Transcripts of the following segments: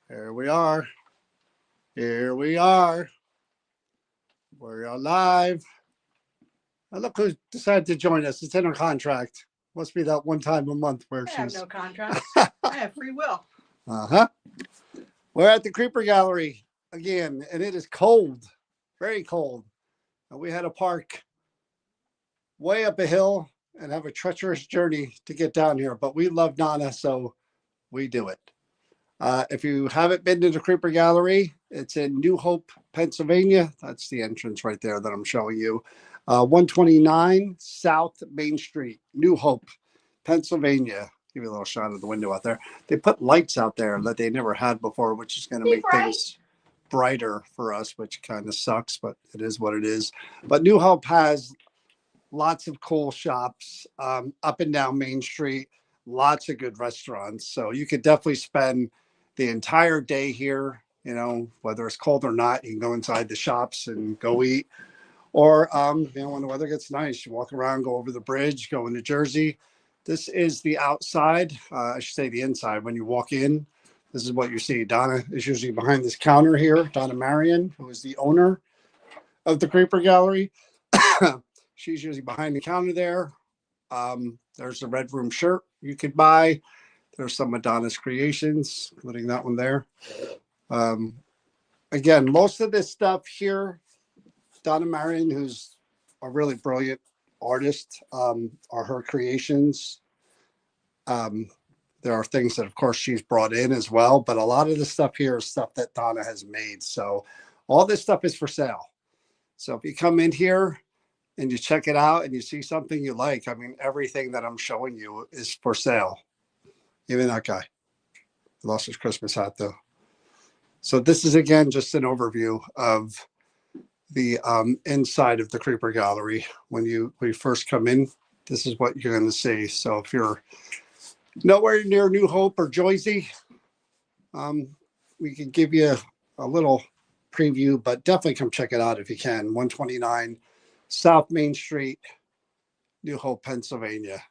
Here we are. Here we are. We're live. And look who decided to join us. It's in her contract. Must be that one time a month where I have she's. no contract. I have free will. Uh-huh. We're at the Creeper Gallery again, and it is cold, very cold. And we had to park way up a hill and have a treacherous journey to get down here. But we love Nana, so we do it. If you haven't been to the Creeper Gallery, it's in New Hope, Pennsylvania. That's the entrance right there that I'm showing you. 129 South Main Street, New Hope, Pennsylvania. Give you a little shot of the window out there. They put lights out there that they never had before, which is going to make things brighter for us, which kind of sucks, but it is what it is. But New Hope has lots of cool shops up and down Main Street, lots of good restaurants. So you could definitely spend the entire day here, you know, whether it's cold or not. You can go inside the shops and go eat. Or, you know, when the weather gets nice, you walk around, go over the bridge, go into Jersey. This is the outside. I should say the inside. When you walk in, this is what you see. Donna is usually behind this counter here. Donna Marion, who is the owner of the Creeper Gallery. She's usually behind the counter there. There's the Red Room shirt you could buy. There's some Madonna's creations, including that one there. Again, most of this stuff here, Donna Marion, who's a really brilliant artist, are her creations. There are things that, of course, she's brought in as well, but a lot of the stuff here is stuff that Donna has made. So all this stuff is for sale. So if you come in here and you check it out and you see something you like, I mean, everything that I'm showing you is for sale. Even that guy lost his Christmas hat, though. So this is, again, just an overview of the inside of the Creeper Gallery. When you first come in, this is what you're going to see. So if you're nowhere near New Hope or Jersey, we can give you a little preview, but definitely come check it out if you can. 129 South Main Street, New Hope, Pennsylvania.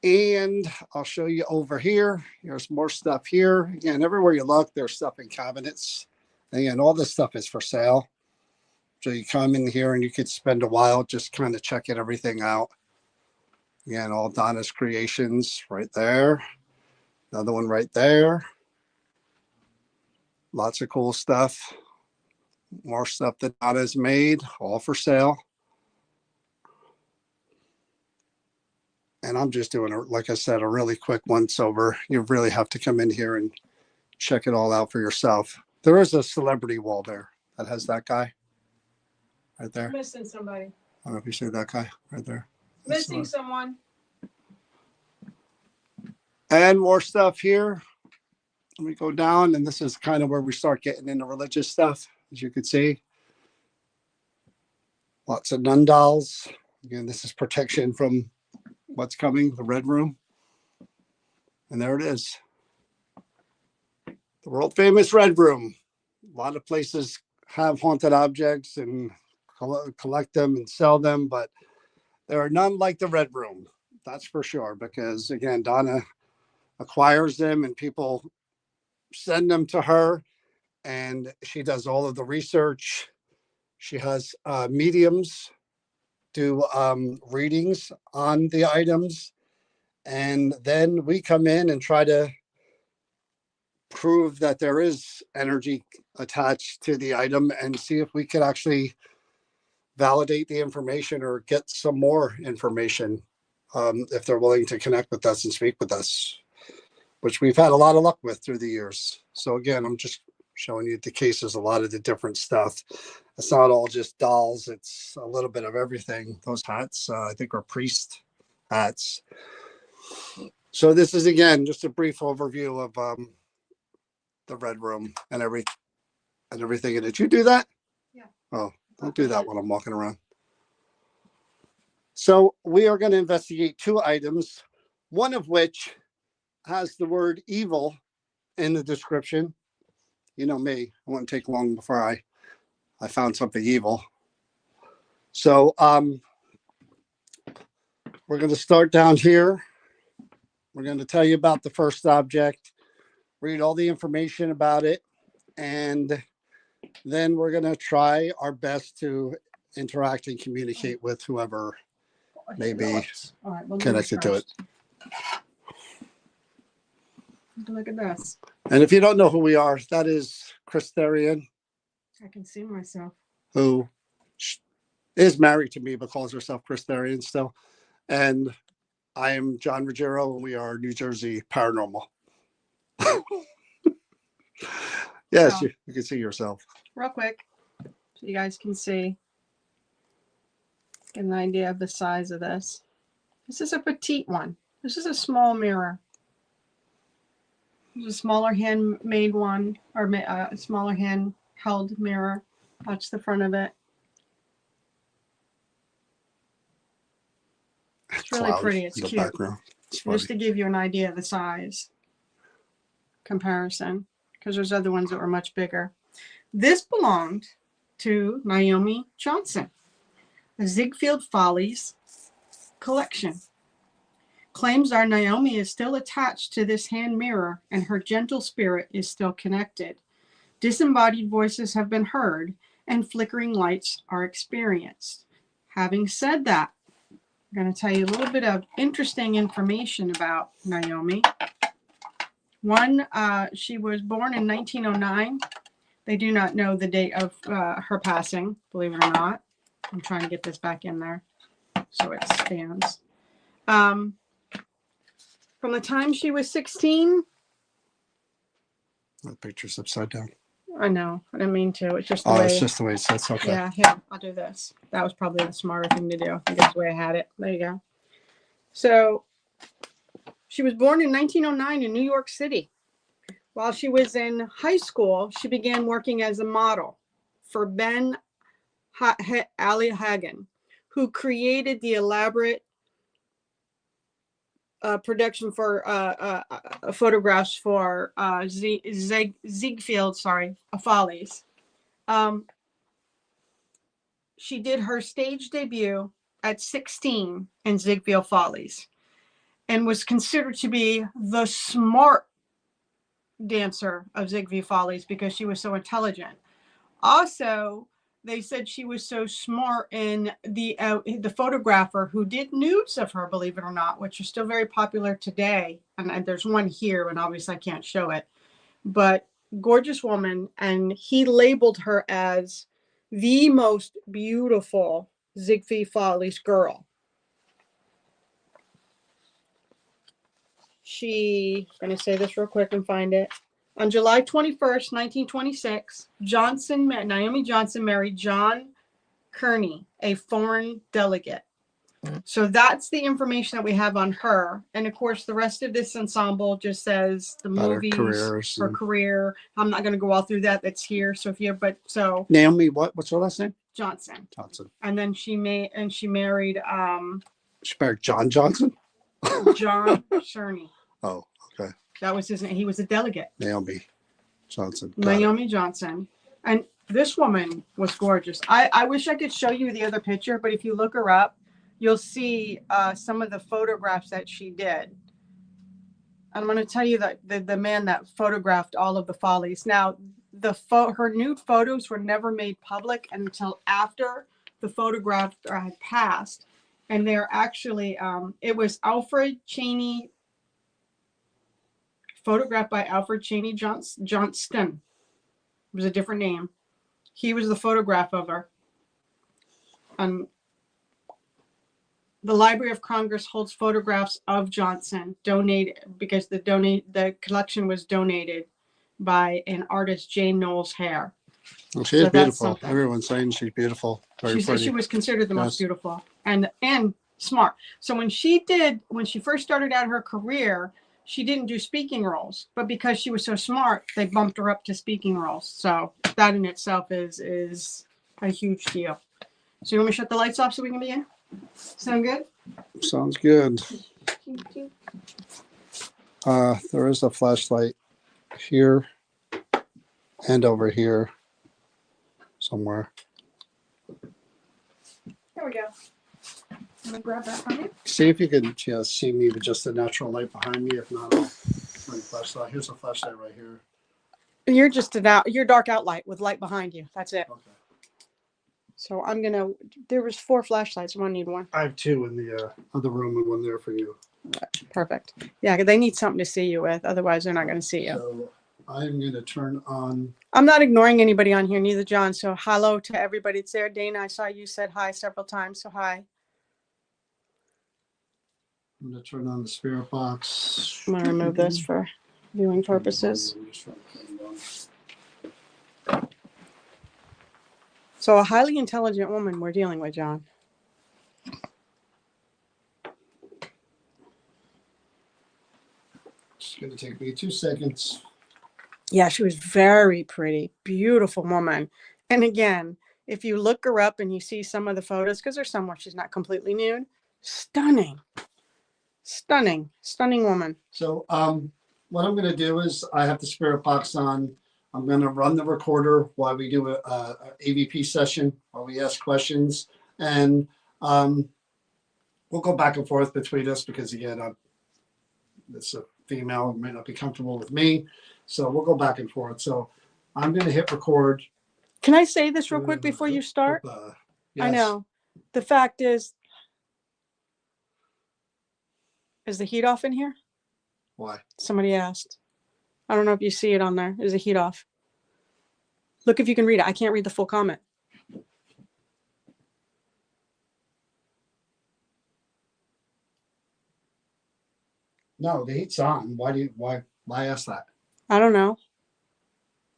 And I'll show you over here. There's more stuff here. Again, everywhere you look, there's stuff in cabinets. Again, all this stuff is for sale. So you come in here and you could spend a while just kind of checking everything out. Again, all Donna's creations right there. Another one right there. Lots of cool stuff. More stuff that Donna's made, all for sale. And I'm just doing, like I said, a really quick once over. You really have to come in here and check it all out for yourself. There is a celebrity wall there that has that guy right there. Missing somebody. I don't know if you see that guy right there. Missing someone. And more stuff here. Let me go down, and this is kind of where we start getting into religious stuff, as you can see. Lots of nun dolls. Again, this is protection from what's coming, the Red Room. And there it is. The world famous Red Room. A lot of places have haunted objects and collect them and sell them, but there are none like the Red Room. That's for sure, because again, Donna acquires them and people send them to her, and she does all of the research. She has mediums do readings on the items, and then we come in and try to prove that there is energy attached to the item and see if we could actually validate the information or get some more information, if they're willing to connect with us and speak with us, which we've had a lot of luck with through the years. So again, I'm just showing you the cases, a lot of the different stuff. It's not all just dolls. It's a little bit of everything. Those hats, I think, are priest hats. So this is, again, just a brief overview of the Red Room and everything. And did you do that? Yeah. Oh, don't do that when I'm walking around. So we are going to investigate two items, one of which has the word evil in the description. You know me, it wouldn't take long before I found something evil. So we're going to start down here. We're going to tell you about the first object. read all the information about it, and then we're going to try our best to interact and communicate with whoever may be All right, we'll connected to it. Look at this. And if you don't know who we are, that is Chris Therian, I can see myself. who is married to me but calls herself Chris Therian still. And I am John Ruggiero, and we are New Jersey Paranormal. Yes, So, you can see yourself. real quick, so you guys can see, get an idea of the size of this. This is a petite one. This is a small mirror. There's a smaller handmade one, or a smaller hand-held mirror. That's the front of it. It's really pretty. It's cute. Background. It's Just to give you an idea of the size comparison, because there's other ones that were much bigger. This belonged to Naomi Johnson, the Ziegfeld Follies collection. Claims are Naomi is still attached to this hand mirror and her gentle spirit is still connected. Disembodied voices have been heard and flickering lights are experienced. Having said that, I'm going to tell you a little bit of interesting information about Naomi. One, she was born in 1909. They do not know the date of her passing, believe it or not. I'm trying to get this back in there so it stands. From the time she was 16. The picture's upside down. I know. I didn't mean to. It's just the way. Oh, it's just the way it sits. Okay. Yeah, here, I'll do this. That was probably the smarter thing to do. I think that's the way I had it. There you go. So she was born in 1909 in New York City. While she was in high school, she began working as a model for Ben Ali Hagen, who created the elaborate production for photographs for Ziegfeld, Follies. She did her stage debut at 16 in Ziegfeld Follies and was considered to be the smart dancer of Ziegfeld Follies because she was so intelligent. Also, they said she was so smart, and the photographer who did nudes of her, believe it or not, which are still very popular today, and there's one here, and obviously I can't show it, but gorgeous woman, and he labeled her as the most beautiful Ziegfeld Follies girl. I'm going to say this real quick and find it. On July 21st, 1926, Naomi Johnson married John Kearney, a foreign delegate. So that's the information that we have on her. And of course, the rest of this ensemble just says the movies, her career. I'm not going to go all through that. That's here. So Naomi, what's her last name? Johnson. And then she married She married John Johnson? John Kearney. Oh, okay. That was his name. He was a delegate. Naomi Johnson. Naomi Johnson. And this woman was gorgeous. I wish I could show you the other picture, but if you look her up, you'll see some of the photographs that she did. I'm going to tell you that the man that photographed all of the Follies. Now, her nude photos were never made public until after the photograph had passed. And they're actually, it was Alfred Cheney, photographed by Alfred Cheney Johnston. It was a different name. He was the photograph of her. The Library of Congress holds photographs of Johnson donated because the collection was donated by an artist, Jane Knowles Hare. Well, she is beautiful. Everyone's saying she's beautiful. She was considered the most beautiful and smart. So when she first started out her career, she didn't do speaking roles, but because she was so smart, they bumped her up to speaking roles. So that in itself is a huge deal. So you want me to shut the lights off so we can begin? Sound good? Sounds good. There is a flashlight here and over here somewhere. There we go. I'm gonna grab that from you. See if you can see me with just the natural light behind me. If not, I'll My flashlight. Here's a flashlight right here. You're just you're dark outlight with light behind you. That's it. Okay. So I'm gonna. There was 4 flashlights. I'm gonna need one. I have 2 in the other room and one there for you. Perfect. Yeah, they need something to see you with. Otherwise, they're not gonna see you. So I'm gonna turn on. I'm not ignoring anybody on here, neither John. So hello to everybody. It's there. Dana, I saw you said hi several times. So hi. I'm gonna turn on the spirit box. I'm gonna remove this for viewing purposes. So a highly intelligent woman we're dealing with, John. It's gonna take me 2 seconds. Yeah, she was very pretty, beautiful woman. And again, if you look her up and you see some of the photos, because there's some where she's not completely nude, stunning, stunning, stunning woman. So what I'm gonna do is I have the spirit box on. I'm gonna run the recorder while we do a AVP session, while we ask questions, and we'll go back and forth between us because again, it's a female and may not be comfortable with me, so we'll go back and forth. So I'm gonna hit record. Can I say this real quick before you start? Yes. I know. The fact is the heat off in here? Why? Somebody asked. I don't know if you see it on there. Is the heat off? Look if you can read it. I can't read the full comment. No, the heat's on. Why ask that? I don't know.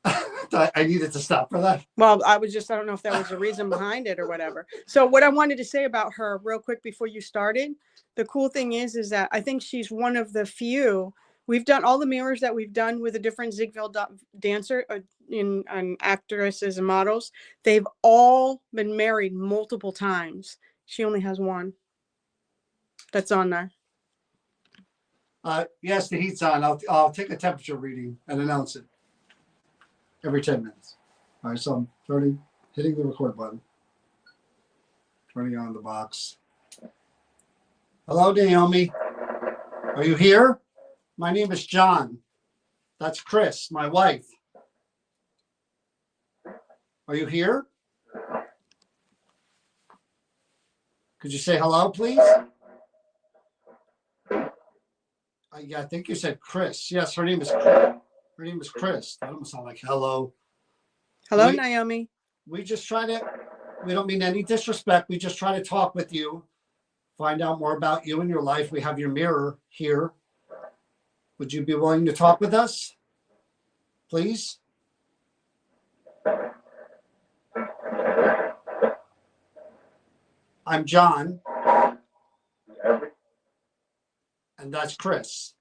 I needed to stop for that. Well, I don't know if that was the reason behind it or whatever. So what I wanted to say about her real quick before you started, the cool thing is that I think she's one of the few. We've done all the mirrors that we've done with the different Ziegfeld dancer and actresses and models. They've all been married multiple times. She only has one that's on there. Yes, the heat's on. I'll take a temperature reading and announce it every 10 minutes. All right, so I'm hitting the record button, turning on the box. Hello, Naomi. Are you here? My name is John. That's Chris, my wife. Are you here? Could you say hello, please? Yeah, I think you said Chris. Yes, her name is Chris. Her name is Chris. That almost sound like hello. Hello, Naomi. We don't mean any disrespect. We just try to talk with you, find out more about you and your life. We have your mirror here. Would you be willing to talk with us, please? I'm John. And that's Chris.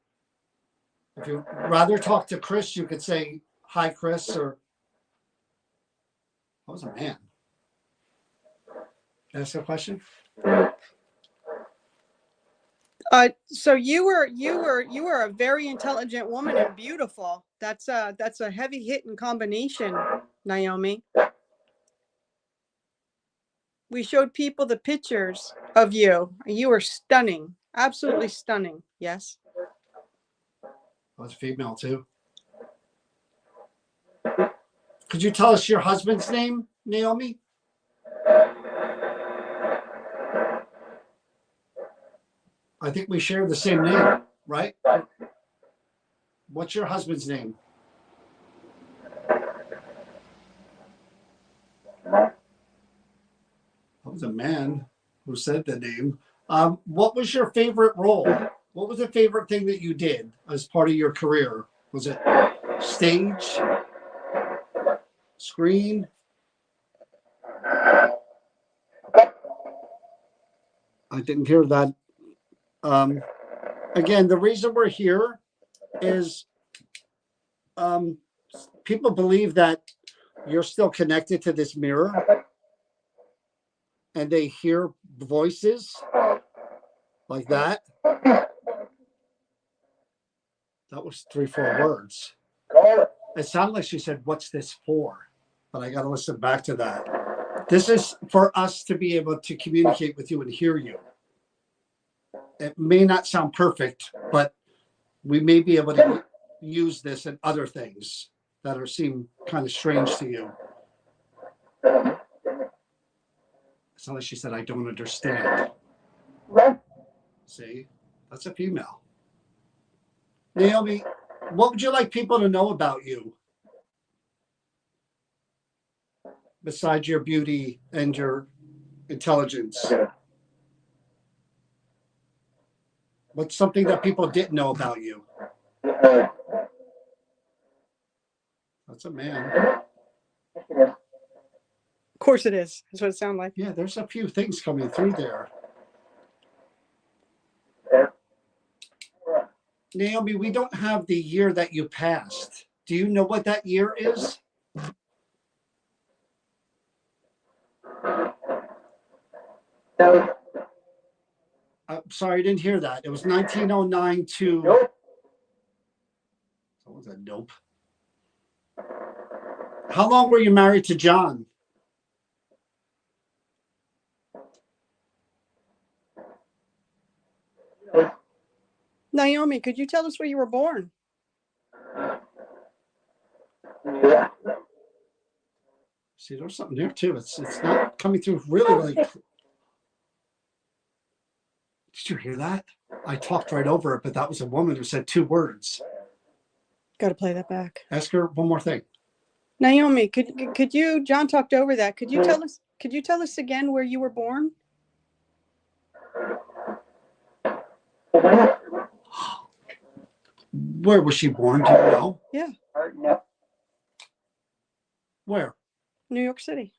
If you'd rather talk to Chris, you could say, hi, Chris, or that was a man. Can I ask a question? So you were a very intelligent woman and beautiful. That's a heavy hitting combination, Naomi. We showed people the pictures of you. You were stunning, absolutely stunning. Yes. I was female too. Could you tell us your husband's name, Naomi? I think we share the same name, right? What's your husband's name? That was a man who said the name. What was your favorite role? What was the favorite thing that you did as part of your career? Was it stage, screen? I didn't hear that. Again, the reason we're here is people believe that you're still connected to this mirror and they hear voices like that. That was 3-4 words. It sounded like she said, "What's this for?" But I got to listen back to that. This is for us to be able to communicate with you and hear you. It may not sound perfect, but we may be able to use this in other things that seem kind of strange to you? It's not like she said, I don't understand. See, that's a female. Naomi, what would you like people to know about you? Besides your beauty and your intelligence. What's something that people didn't know about you? That's a man. Of course it is. That's what it sounds like. Yeah, there's a few things coming through there. Naomi, we don't have the year that you passed. Do you know what that year is? I'm sorry, I didn't hear that. It was 1909 to... Someone said nope. How long were you married to John? Naomi, could you tell us where you were born? See, there's something there too. It's not coming through really. Did you hear that? I talked right over it, but that was a woman who said 2 words. Got to play that back. Ask her one more thing. Naomi, could you? John talked over that. Could you tell us? Could you tell us again where you were born? Where was she born? Do you know? Yeah. Where? New York City.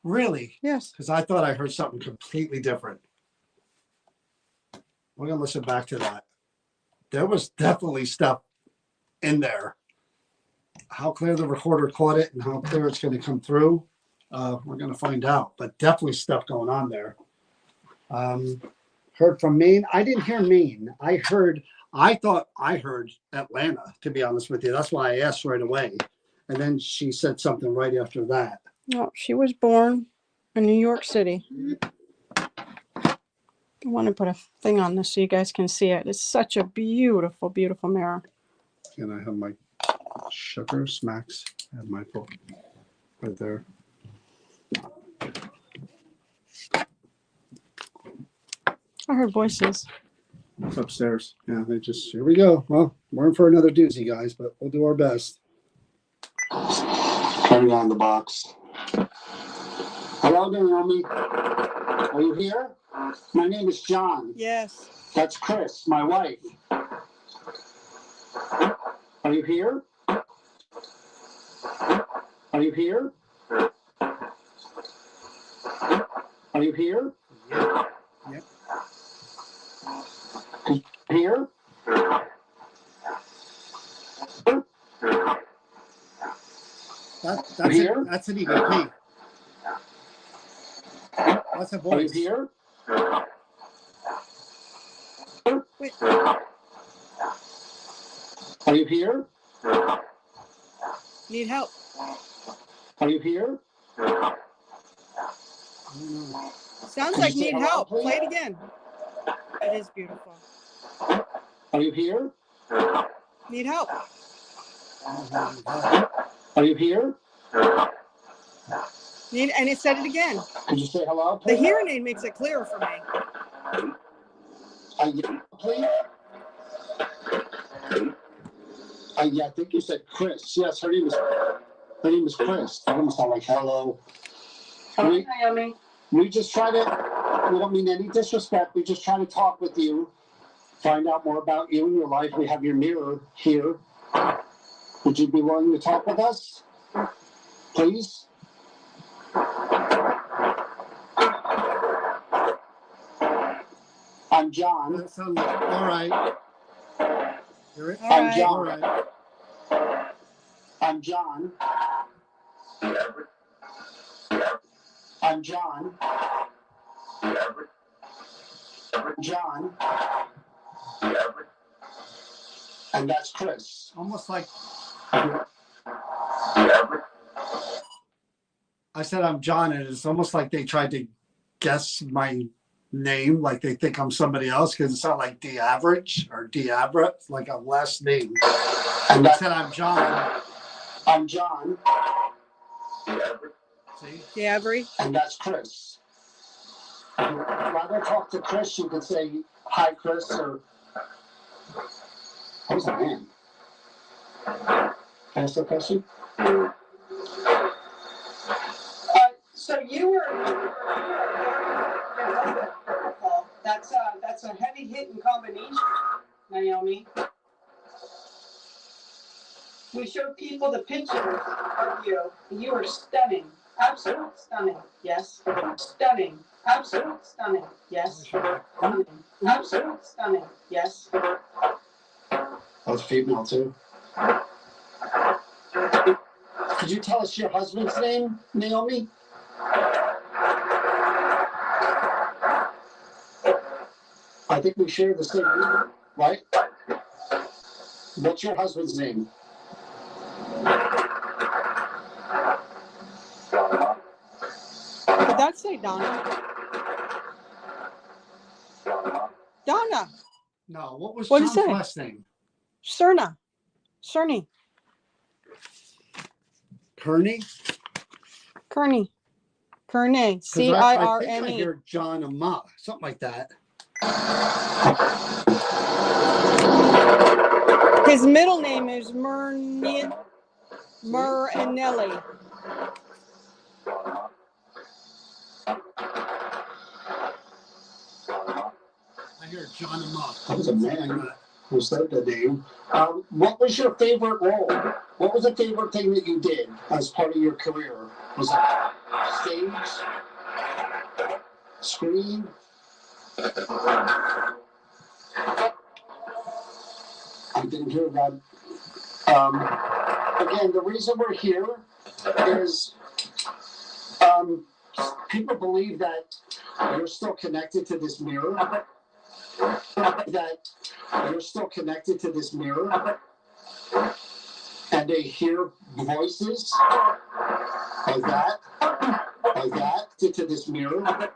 Really? Yes. Because I thought I heard something completely different. We're going to listen back to that. There was definitely stuff in there. How clear the recorder caught it and how clear it's going to come through, we're going to find out. But definitely stuff going on there. Heard from Maine. I didn't hear Maine. I thought I heard Atlanta, to be honest with you. That's why I asked right away. And then she said something right after that. No, she was born in New York City. I want to put a thing on this so you guys can see it. It's such a beautiful, beautiful mirror. And I have my sugar smacks and my book right there. I heard voices. It's upstairs. Yeah, here we go. Well, we're in for another doozy, guys, but we'll do our best. Turning on the box. Hello, Naomi. Are you here? My name is John. Yes. That's Chris, my wife. Are you here? Are you here? Are you here? Yep. Here? That's here? That's an EVP. That's a voice. Are you here? Wait. Are you here? Need help. Are you here? Sounds like need help. Play it again. It is beautiful. Are you here? Need help. Are you here? And it said it again. Could you say hello, please? The hearing aid makes it clearer for me. Please? I think you said Chris. Yes, her name is Chris. That almost sound like hello. Naomi. We just try to, we don't mean any disrespect. We just try to talk with you, find out more about you and your life. We have your mirror here. Would you be willing to talk with us? Please? I'm John. All right. I'm John. All right. I'm John. I'm John. John. And that's Chris. Almost like I said I'm John, and it's almost like they tried to guess my name, like they think I'm somebody else because it's not like the average or Diabra, it's like a last name. And I said I'm John. I'm John. See? Diabri. And that's Chris. If you'd rather talk to Chris, you could say, hi, Chris, or who's the man? Can I ask a question? So you were that's a heavy hitting combination, Naomi. We showed people the pictures of you. You were stunning, absolutely stunning. Yes, stunning, absolutely stunning. Yes, stunning, absolutely stunning. Yes. That's female too. Could you tell us your husband's name, Naomi? I think we share the same name, right? What's your husband's name? Did that say Donna? Donna. No, what was What did it John's say? last name? Cerny. Kearney? Kearney. Kearney. I think I Cirne. hear John Ama, something like that. His middle name is Murnelli. I hear John Ama. That was a man who said the name. What was your favorite role? What was the favorite thing that you did as part of your career? Was it stage? Screen? I didn't hear that. Again, the reason we're here is people believe that you're still connected to this mirror. That you're still connected to this mirror. And they hear voices like that, to this mirror.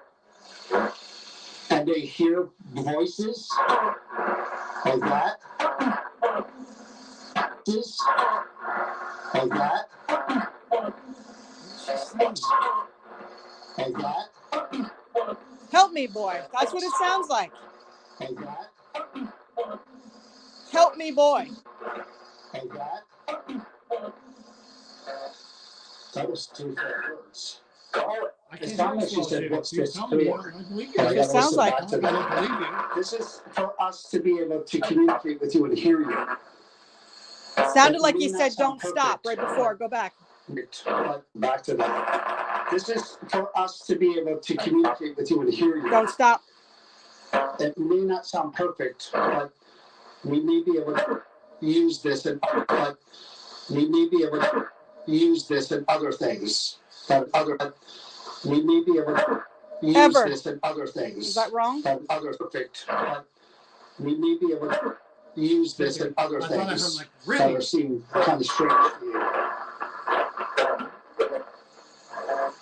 And they hear voices like that, like that, like that. Help me, boy. That's what it sounds like. Like that. Help me, boy. Like that. That was 2 words. It's not like she said, what's this for? It sounds like this is for us to be able to communicate with you and hear you. Sounded like you said, don't stop right before. Go back. Back to that. This is for us to be able to communicate with you and hear you. Don't stop. It may not sound perfect, but we may be able to use this and we may be able to use this and other things. We may be able to use this and other things. Is that wrong? And other perfect. We may be able to use this and other things that are seem kind of strange to you.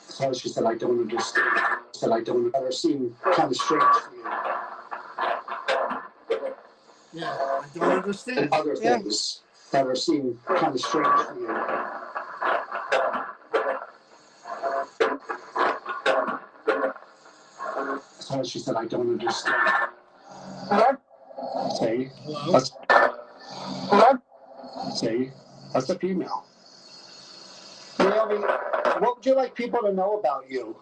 So she said, I don't understand. That are seem kind of strange to you. Yeah, I don't understand. And other things that are seem kind of strange to you. So she said, I don't understand. Say, say, that's a female. Naomi, what would you like people to know about you?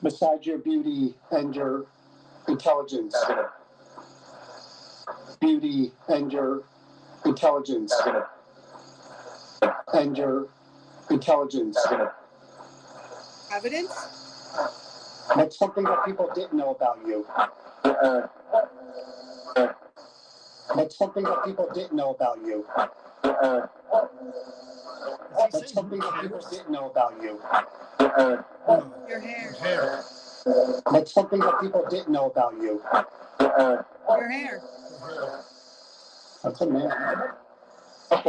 Besides your beauty and your intelligence. Beauty and your intelligence. And your intelligence. Evidence? That's something that people didn't know about you. That's something that people didn't know about you. That's something that people didn't know about you. Your hair. That's something that people didn't know about you. Your hair. That's a man. Of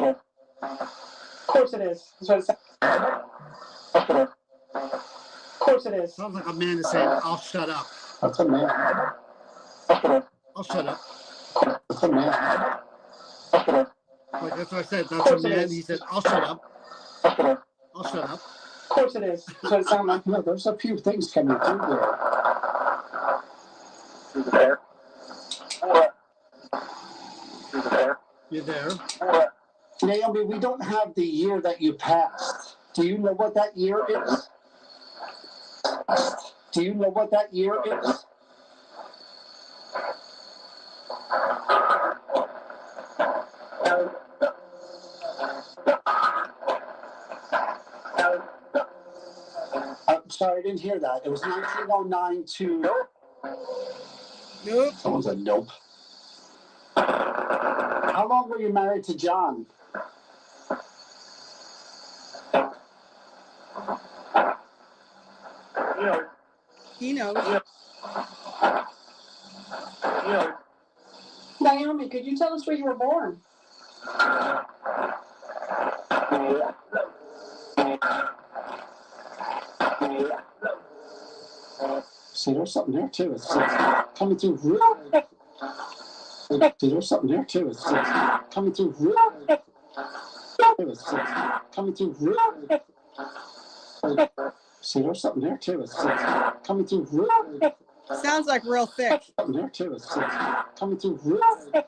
course it is. That's what it says. Of course it is. Sounds like a man is saying, I'll shut up. That's a man. I'll shut up. That's a man. Like that's what I said. That's a course it man. is. He said, I'll shut up. I'll shut up. Of course it is. That's what it sounds like. No, there's a few things coming through there. Through the bear. Through the bear. You there? Naomi, we don't have the year that you passed. Do you know what that year is? Do you know what that year is? I'm sorry, I didn't hear that. It was 1909 to... Nope. Someone said nope. How long were you married to John? He knows. Yeah. Naomi, could you tell us where you were born? See, there's something there too. It's coming through really. See, there's something there too. It's coming through really. It's coming through really. See, there's something there too. It's coming through really. Sounds like real thick. Something there too. It's coming through really.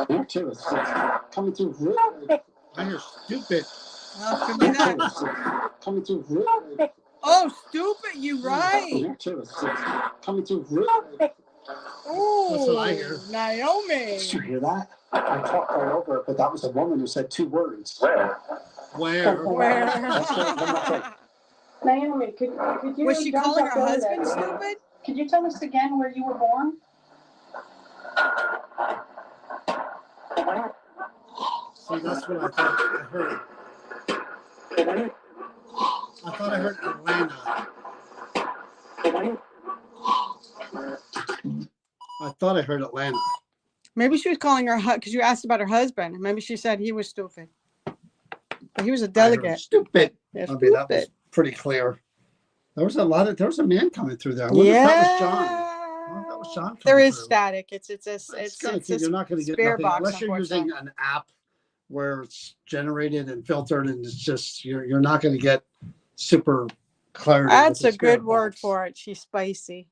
There too. It's coming through really. I hear stupid. Well, could be that. It's coming through really. Oh, stupid, you right. There too. It's coming through really. Oh, That's what I hear. Naomi. Did you hear that? I talked right over it, but that was a woman who said 2 words. Where? Where? Where? That's it. One more thing. Naomi, could you? Was she calling her husband stupid? Could you tell us again where you were born? See, that's what I thought I heard. I thought I heard Atlanta. I thought I heard Atlanta. Maybe she was calling her because you asked about her husband. Maybe she said he was stupid. But he was a I heard delegate. stupid. Yeah, I mean, that was stupid. pretty clear. There was a man coming through there. I wonder if that was John. I wonder if that was John coming There is through. static. It's You're not going to get spirit nothing box, unless you're using an app where it's generated and filtered, and it's just you're not going to get super clarity. That's with a the spirit good word box. for it. She's spicy.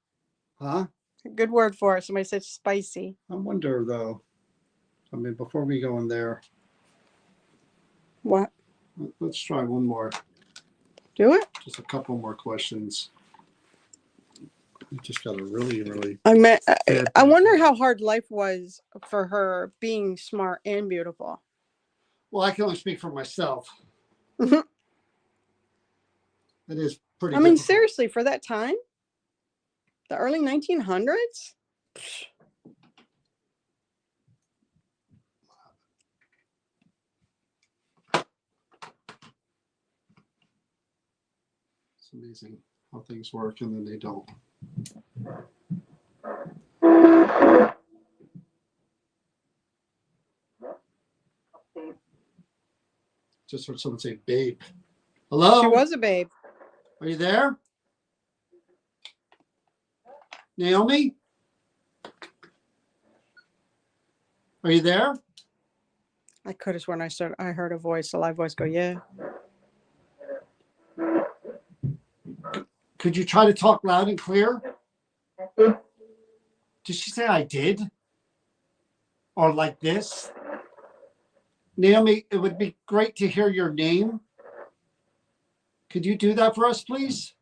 Huh? Good word for it. Somebody said spicy. I wonder though. I mean, before we go in there, What? let's try one more. Do it? Just a couple more questions. I just got a really. I mean, bad I wonder thing. how hard life was for her being smart and beautiful. Well, I can only speak for myself. Mhm. It is pretty. I mean, difficult. seriously, for that time, the early 1900s. It's amazing how things work and then they don't. Just heard someone say babe. Hello? She was a babe. Are you there? Naomi? Are you there? I could have sworn I heard a voice, a live voice go, yeah. Could you try to talk loud and clear? Did she say I did? Or like this? Naomi, it would be great to hear your name. Could you do that for us, please?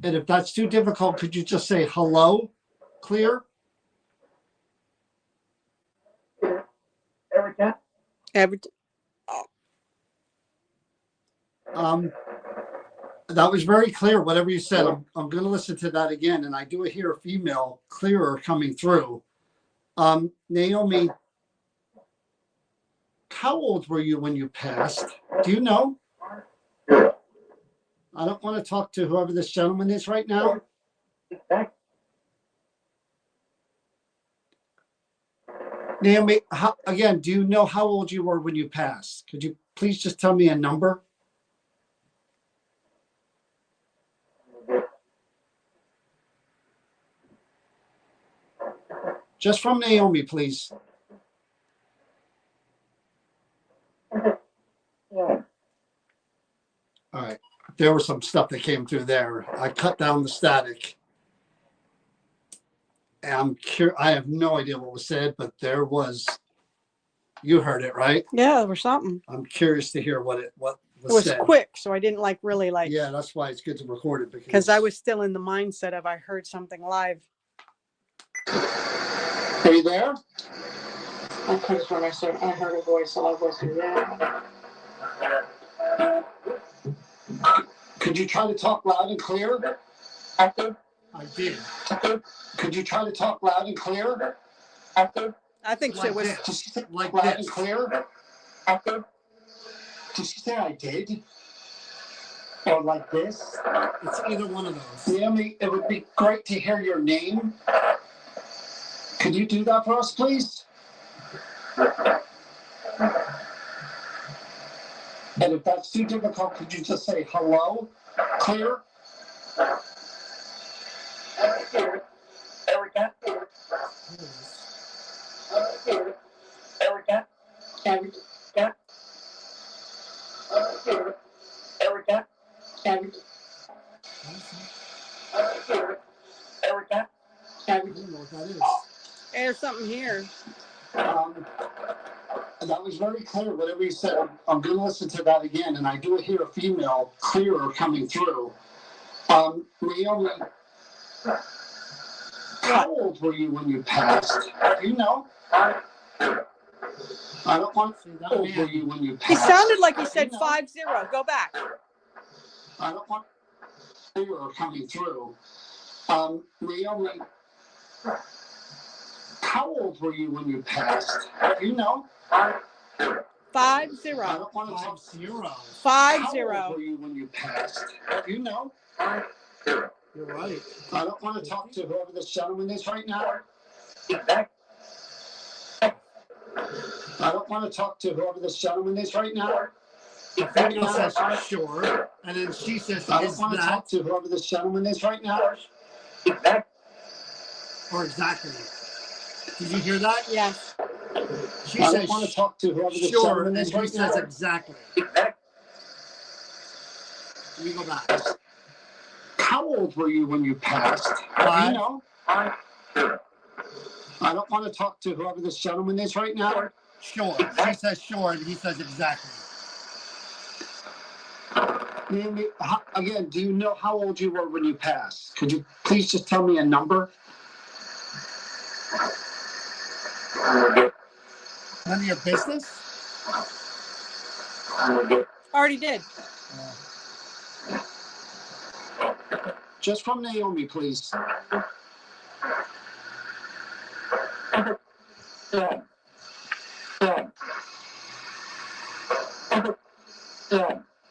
And if that's too difficult, could you just say hello? Clear? Erica? That was very clear, whatever you said. I'm going to listen to that again. And I do hear a female clearer coming through. Naomi, how old were you when you passed? Do you know? I don't want to talk to whoever this gentleman is right now. Naomi, again, do you know how old you were when you passed? Could you please just tell me a number? Just from Naomi, please. Yeah. All right. There was some stuff that came through there. I cut down the static. And I have no idea what was said, but there was. You heard it, right? Yeah, or something. I'm curious to hear what It was was said. quick, so I didn't really Yeah, that's why it's good to record it because I was still in the mindset of I heard something live. Are you there? I could have when I said I heard a voice, a loud voice. Yeah. Could you try to talk loud and clear? I did. I did. I did. Could you try to talk loud and clear? I did. I think Like it was. this. Did she say Like loud this. and clear? I did. Did she say I did? Or like this? It's either one of those. Naomi, it would be great to hear your name. Could you do that for us, please? And if that's too difficult, could you just say hello? Clear? Erica. Erica. And Erica. and Erica. I don't know what that is. There's something here. that was very clear. Whatever you said, I'm going to listen to that again. And I do hear a female clearer coming through. Naomi, how old were you when you passed? Do you know? I don't want to say that. How old were you when you He passed? sounded like he said You know. 50. Go back. I don't want clearer coming through. Naomi, how old were you when you passed? Do you know? 50. I don't want to talk 50. How old were you when you passed? Do you know? You're right. I don't want to talk to whoever this gentleman is right now. I don't want to talk to whoever this gentleman is right now. The female says sure, and then she says, I is don't want to that, talk to whoever this gentleman is right now. or exactly. Did you hear that? Yes. She I says don't want to talk to whoever this sure, gentleman and is he right says now. exactly. Let me go back. How old were you when you passed? Do you know? I don't want to talk to whoever this gentleman is right now. Sure. She says sure, and he says exactly. Naomi, again, do you know how old you were when you passed? Could you please just tell me a number? None of your business? Already did. Just from Naomi, please.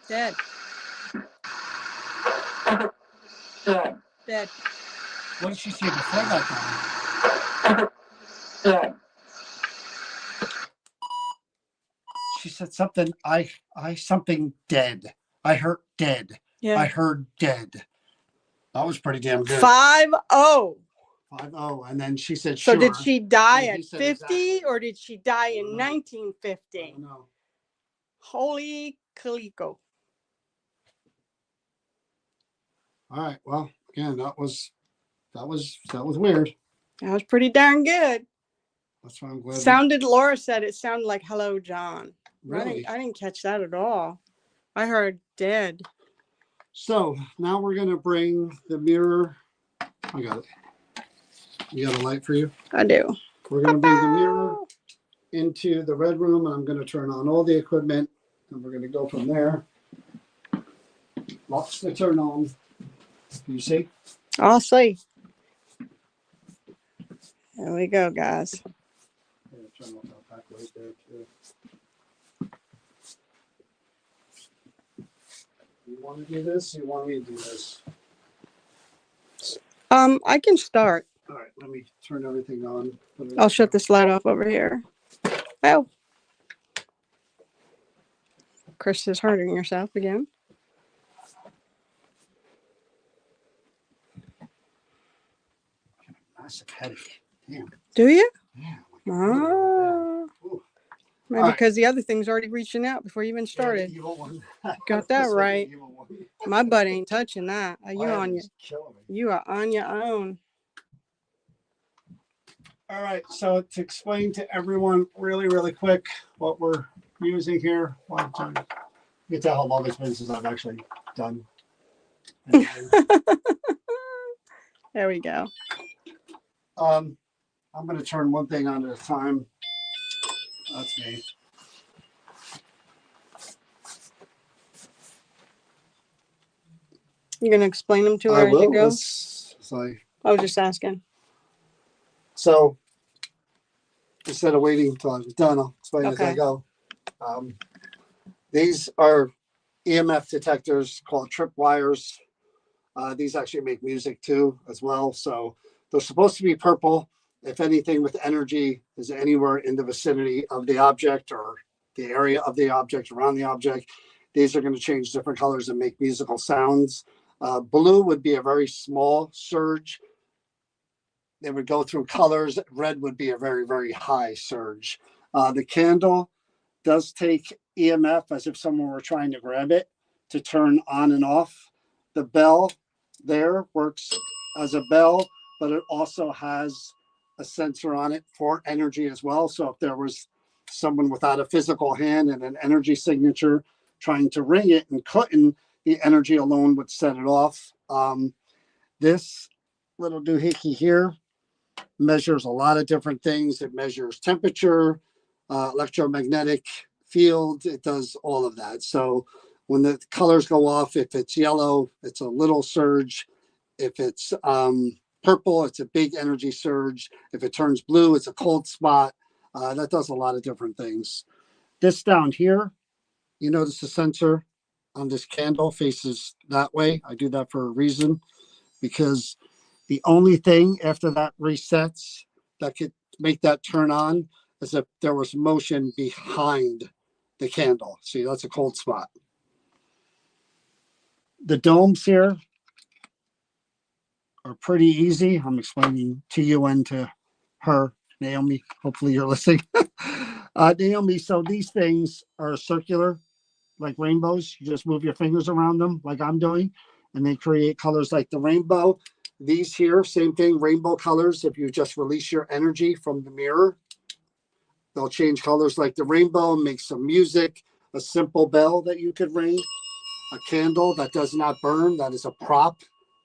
Dead. Dead. What did she say before that time? She said something, something dead. I heard dead. Yeah. I heard dead. That was pretty damn good. 50. 5-0. And then she said So sure. did she die And he at said 50 exactly. or did she die in I don't know. 1950? No. Holy Kaliko. All right. Well, again, that was weird. That was pretty darn good. That's why I'm glad. Sounded, Laura said it sounded like hello, John. Really? I didn't catch that at all. I heard dead. So now we're going to bring the mirror. I got it. You got a light for you? I do. We're going to bring the mirror into the red room, and I'm going to turn on all the equipment, and we're going to go from there. Lots to turn on. You see? I'll see. There we go, guys. I'm going to turn off that back right there, too. You want to do this? You want me to do this? I can start. All right, let me turn everything on. I'll shut this light off over here. Oh. Chris is hurting yourself again. Massive headache. Damn. Do you? Yeah. Ah, Ooh. maybe All right. because the other thing's already reaching out before you even Yeah, started. the evil one. Got that This one, the right. evil one. My butt ain't touching that. Are you My head on your? is killing me. You are on your own. All right, so to explain to everyone really, really quick what we're using here. You can tell how long it's been since I've actually done anything. There we go. I'm going to turn one thing on at a time. That's me. You're gonna explain them to her I as you will. go. I I was just asking. So instead of waiting until I'm done, I'll explain as I Okay. go. These are EMF detectors called tripwires. These actually make music too, as well. So they're supposed to be purple. If anything with energy is anywhere in the vicinity of the object or the area of the object, around the object, these are going to change different colors and make musical sounds. Blue would be a very small surge. They would go through colors. Red would be a very, very high surge. The candle does take EMF as if someone were trying to grab it to turn on and off. The bell there works as a bell, but it also has a sensor on it for energy as well. So if there was someone without a physical hand and an energy signature trying to ring it and couldn't, the energy alone would set it off. This little doohickey here measures a lot of different things. It measures temperature, electromagnetic field. It does all of that. So when the colors go off, if it's yellow, it's a little surge. If it's purple, it's a big energy surge. If it turns blue, it's a cold spot. That does a lot of different things. This down here, you notice the sensor on this candle faces that way. I do that for a reason, because the only thing after that resets that could make that turn on is if there was motion behind the candle. See, that's a cold spot. The domes here are pretty easy. I'm explaining to you and to her, Naomi. Hopefully you're listening. Naomi, so these things are circular, like rainbows. You just move your fingers around them like I'm doing, and they create colors like the rainbow. These here, same thing, rainbow colors. If you just release your energy from the mirror, they'll change colors like the rainbow, make some music, a simple bell that you could ring, a candle that does not burn, that is a prop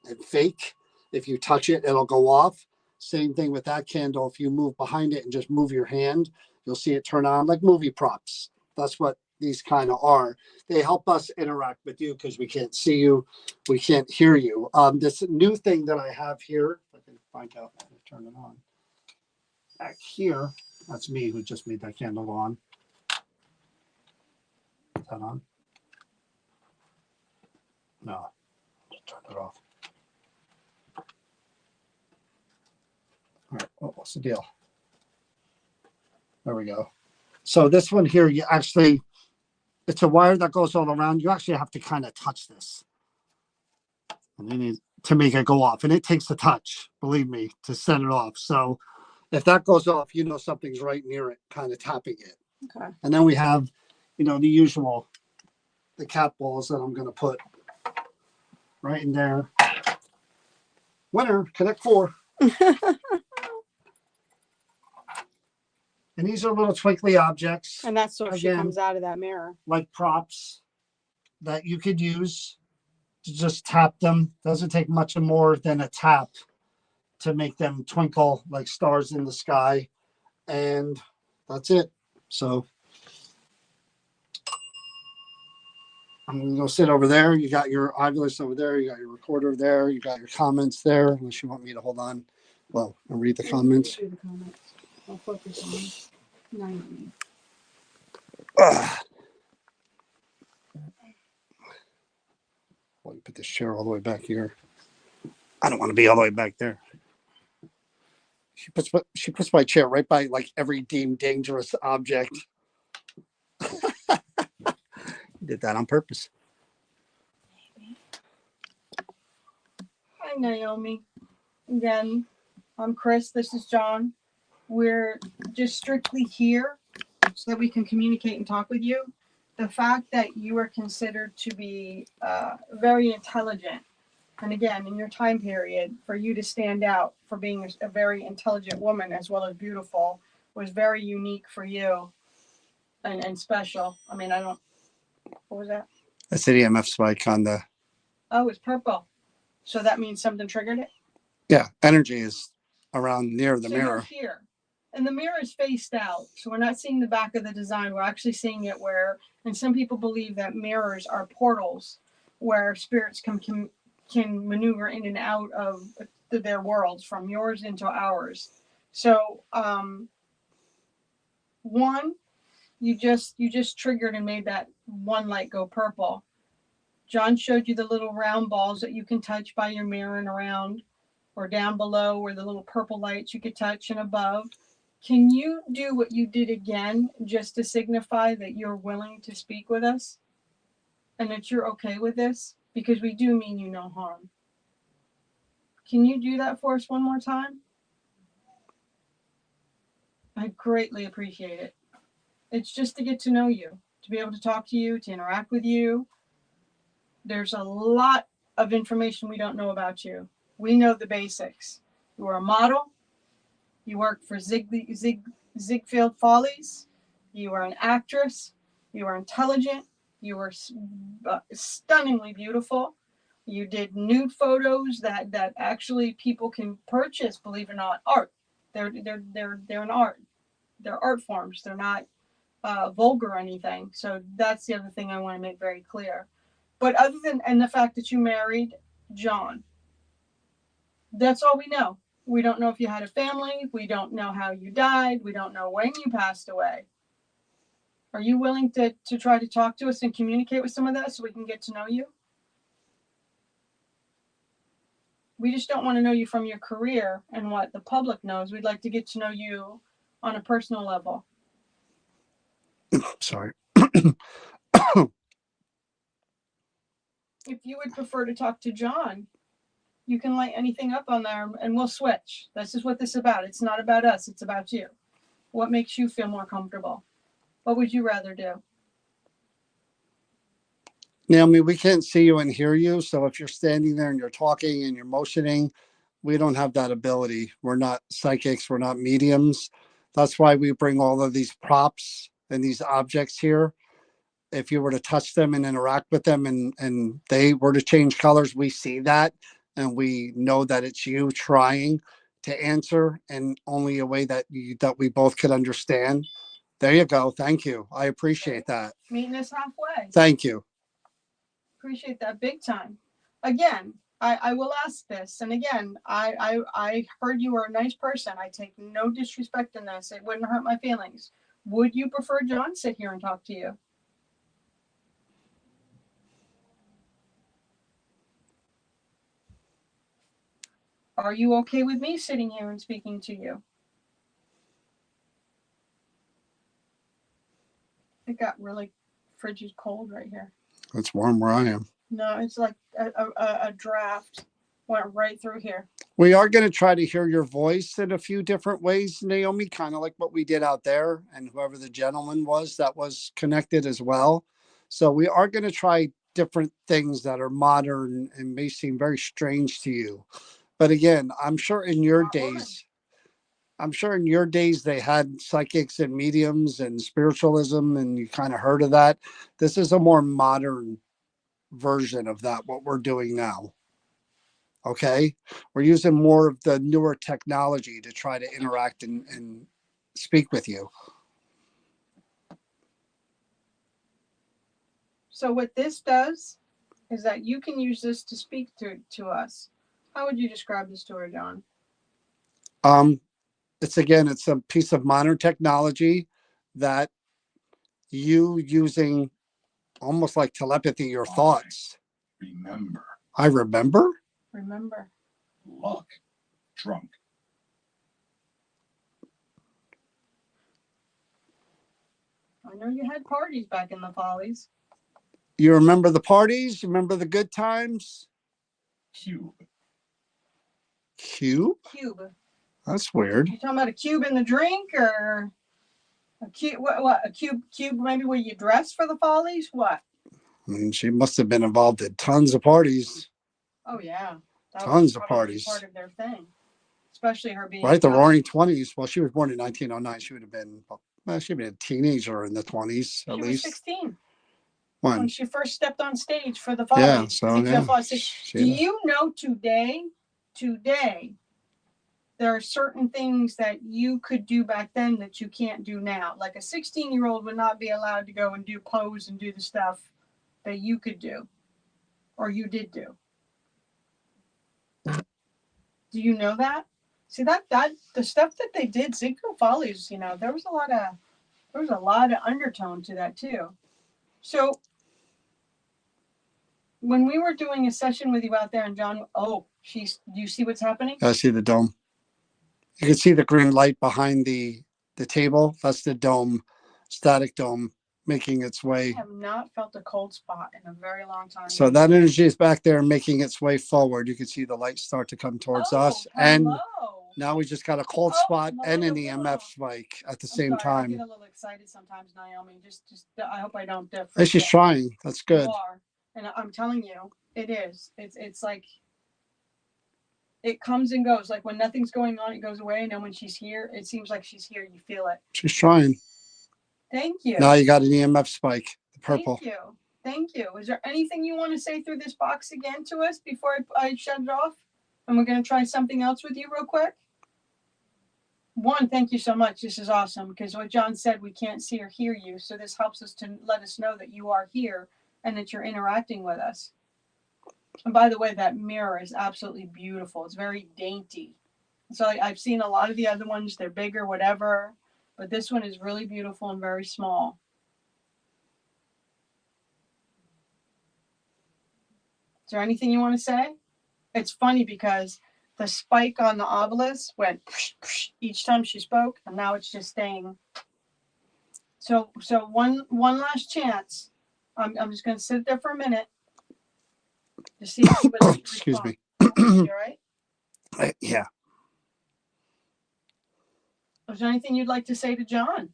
and fake. If you touch it, it'll go off. Same thing with that candle. If you move behind it and just move your hand, you'll see it turn on like movie props. That's what these kind of are. They help us interact with you because we can't see you, we can't hear you. This new thing that I have here, if I can find out how to turn it on. Back here, that's me who just made that candle on. Is that on? No, just turn it off. All right, what's the deal? There we go. So this one here, you actually, it's a wire that goes all around. You actually have to kind of touch this, and you need to make it go off. And it takes a touch, believe me, to set it off. So if that goes off, you know something's right near it, kind of tapping it. Okay. And then we have, the usual, the cat balls that I'm going to put right in there. Winner, Connect 4. And these are little twinkly objects. And that's so she Again, comes out of that mirror. like props that you could use to just tap them. Doesn't take much more than a tap to make them twinkle like stars in the sky. And that's it. So I'm going to go sit over there. You got your Ovilus over there. You got your recorder there. You got your comments there, unless you want me to hold on. Well, and read the comments. Do the comments. I'll focus on 90. Well, you put this chair all the way back here. I don't want to be all the way back there. She puts my chair right by like every deemed dangerous object. did that on purpose. Hi, Naomi. Again, I'm Chris. This is John. We're just strictly here so that we can communicate and talk with you. The fact that you are considered to be very intelligent, and again, in your time period, for you to stand out for being a very intelligent woman as well as beautiful was very unique for you and special. I mean, what was that? I said EMF spike on the. Oh, it's purple. So that means something triggered it? Yeah, energy is around near the So mirror. you're here. And the mirror is faced out. So we're not seeing the back of the design. We're actually seeing it where, and some people believe that mirrors are portals where spirits can maneuver in and out of their worlds, from yours into ours. So, one, you just triggered and made that one light go purple. John showed you the little round balls that you can touch by your mirror and around, or down below where the little purple lights you could touch, and above. Can you do what you did again just to signify that you're willing to speak with us and that you're okay with this? Because we do mean you no harm. Can you do that for us one more time? I greatly appreciate it. It's just to get to know you, to be able to talk to you, to interact with you. There's a lot of information we don't know about you. We know the basics. You are a model. You work for Ziegfeld Follies. You are an actress. You are intelligent. You are stunningly beautiful. You did nude photos that actually people can purchase. Believe it or not, art. They're an art. They're art forms. They're not vulgar or anything. So that's the other thing I want to make very clear. But other than, and the fact that you married John, that's all we know. We don't know if you had a family. We don't know how you died. We don't know when you passed away. Are you willing to try to talk to us and communicate with some of that so we can get to know you? We just don't want to know you from your career and what the public knows. We'd like to get to know you on a personal level. Sorry. If you would prefer to talk to John, you can light anything up on there and we'll switch. This is what this is about. It's not about us. It's about you. What makes you feel more comfortable? What would you rather do? Naomi, we can't see you and hear you. So if you're standing there and you're talking and you're motioning, we don't have that ability. We're not psychics. We're not mediums. That's why we bring all of these props and these objects here. If you were to touch them and interact with them and they were to change colors, we see that. And we know that it's you trying to answer in only a way that we both could understand. There you go. Thank you. I appreciate that. Meeting us halfway. Thank you. Appreciate that big time. Again, I will ask this. And again, I heard you were a nice person. I take no disrespect in this. It wouldn't hurt my feelings. Would you prefer John sit here and talk to you? Are you okay with me sitting here and speaking to you? It got really frigid cold right here. It's warm where I am. No, it's like a draft went right through here. We are going to try to hear your voice in a few different ways, Naomi, kind of like what we did out there, and whoever the gentleman was that was connected as well. So we are going to try different things that are modern and may seem very strange to you. But again, I'm sure in your days they had psychics and mediums and spiritualism, and you kind of heard of that. This is a more modern version of that, what we're doing now. Okay. We're using more of the newer technology to try to interact and speak with you. So what this does is that you can use this to speak to us. How would you describe this to her, John? It's a piece of modern technology that you using almost like telepathy, your thoughts. Remember. I remember? Remember. Luck. Drunk. I know you had parties back in the Follies. You remember the parties? You remember the good times? Cube. Cube? Cube. That's weird. You talking about a cube in the drink or a cube? What? A cube? Cube? Maybe where you dress for the Follies? What? I mean, she must have been involved in tons of parties. Oh yeah, that Tons was of probably parties. part of their thing, especially her being Right, the young. Roaring 20s. Well, she was born in 1909. She would have been, well, she'd been a teenager in the 20s at She was least. 16 when When? she first stepped on stage for the Yeah, Follies. so Ezekiel yeah. Follies. Do you know today, there are certain things that you could do back then that you can't do now. Like a 16-year-old would not be allowed to go and do pose and do the stuff that you could do or you did do. Do you know that? See that the stuff that they did, Ziegfeld Follies, there was a lot of undertone to that too. So when we were doing a session with you out there and John, do you see what's happening? I see the dome. You can see the green light behind the table. That's the dome, static dome, making its I way. have not felt a cold spot in a very long time. So that energy is back there making its way forward. You can see the light start to come towards us. And now we just got a cold spot and an EMF spike at the same I get time. a little excited sometimes, Naomi. Just I hope I don't. And she's trying. That's good. You are. And I'm telling you, it is. It's like it comes and goes. Like when nothing's going on, it goes away. And then when she's here, it seems like she's here. You feel it. She's trying. Thank you. Now you got an EMF spike, the purple. Thank you. Is there anything you want to say through this box again to us before I shut it off? And we're going to try something else with you real quick. One, thank you so much. This is awesome because what John said, we can't see or hear you. So this helps us to let us know that you are here and that you're interacting with us. And by the way, that mirror is absolutely beautiful. It's very dainty. So I've seen a lot of the other ones. They're bigger, whatever. But this one is really beautiful and very small. Is there anything you want to say? It's funny because the spike on the obelisk went psh, psh, each time she spoke, and now it's just staying. So one last chance. I'm just going to sit there for a minute to see if you would like to Excuse me. You all right? Yeah. Is there anything you'd like to say to John?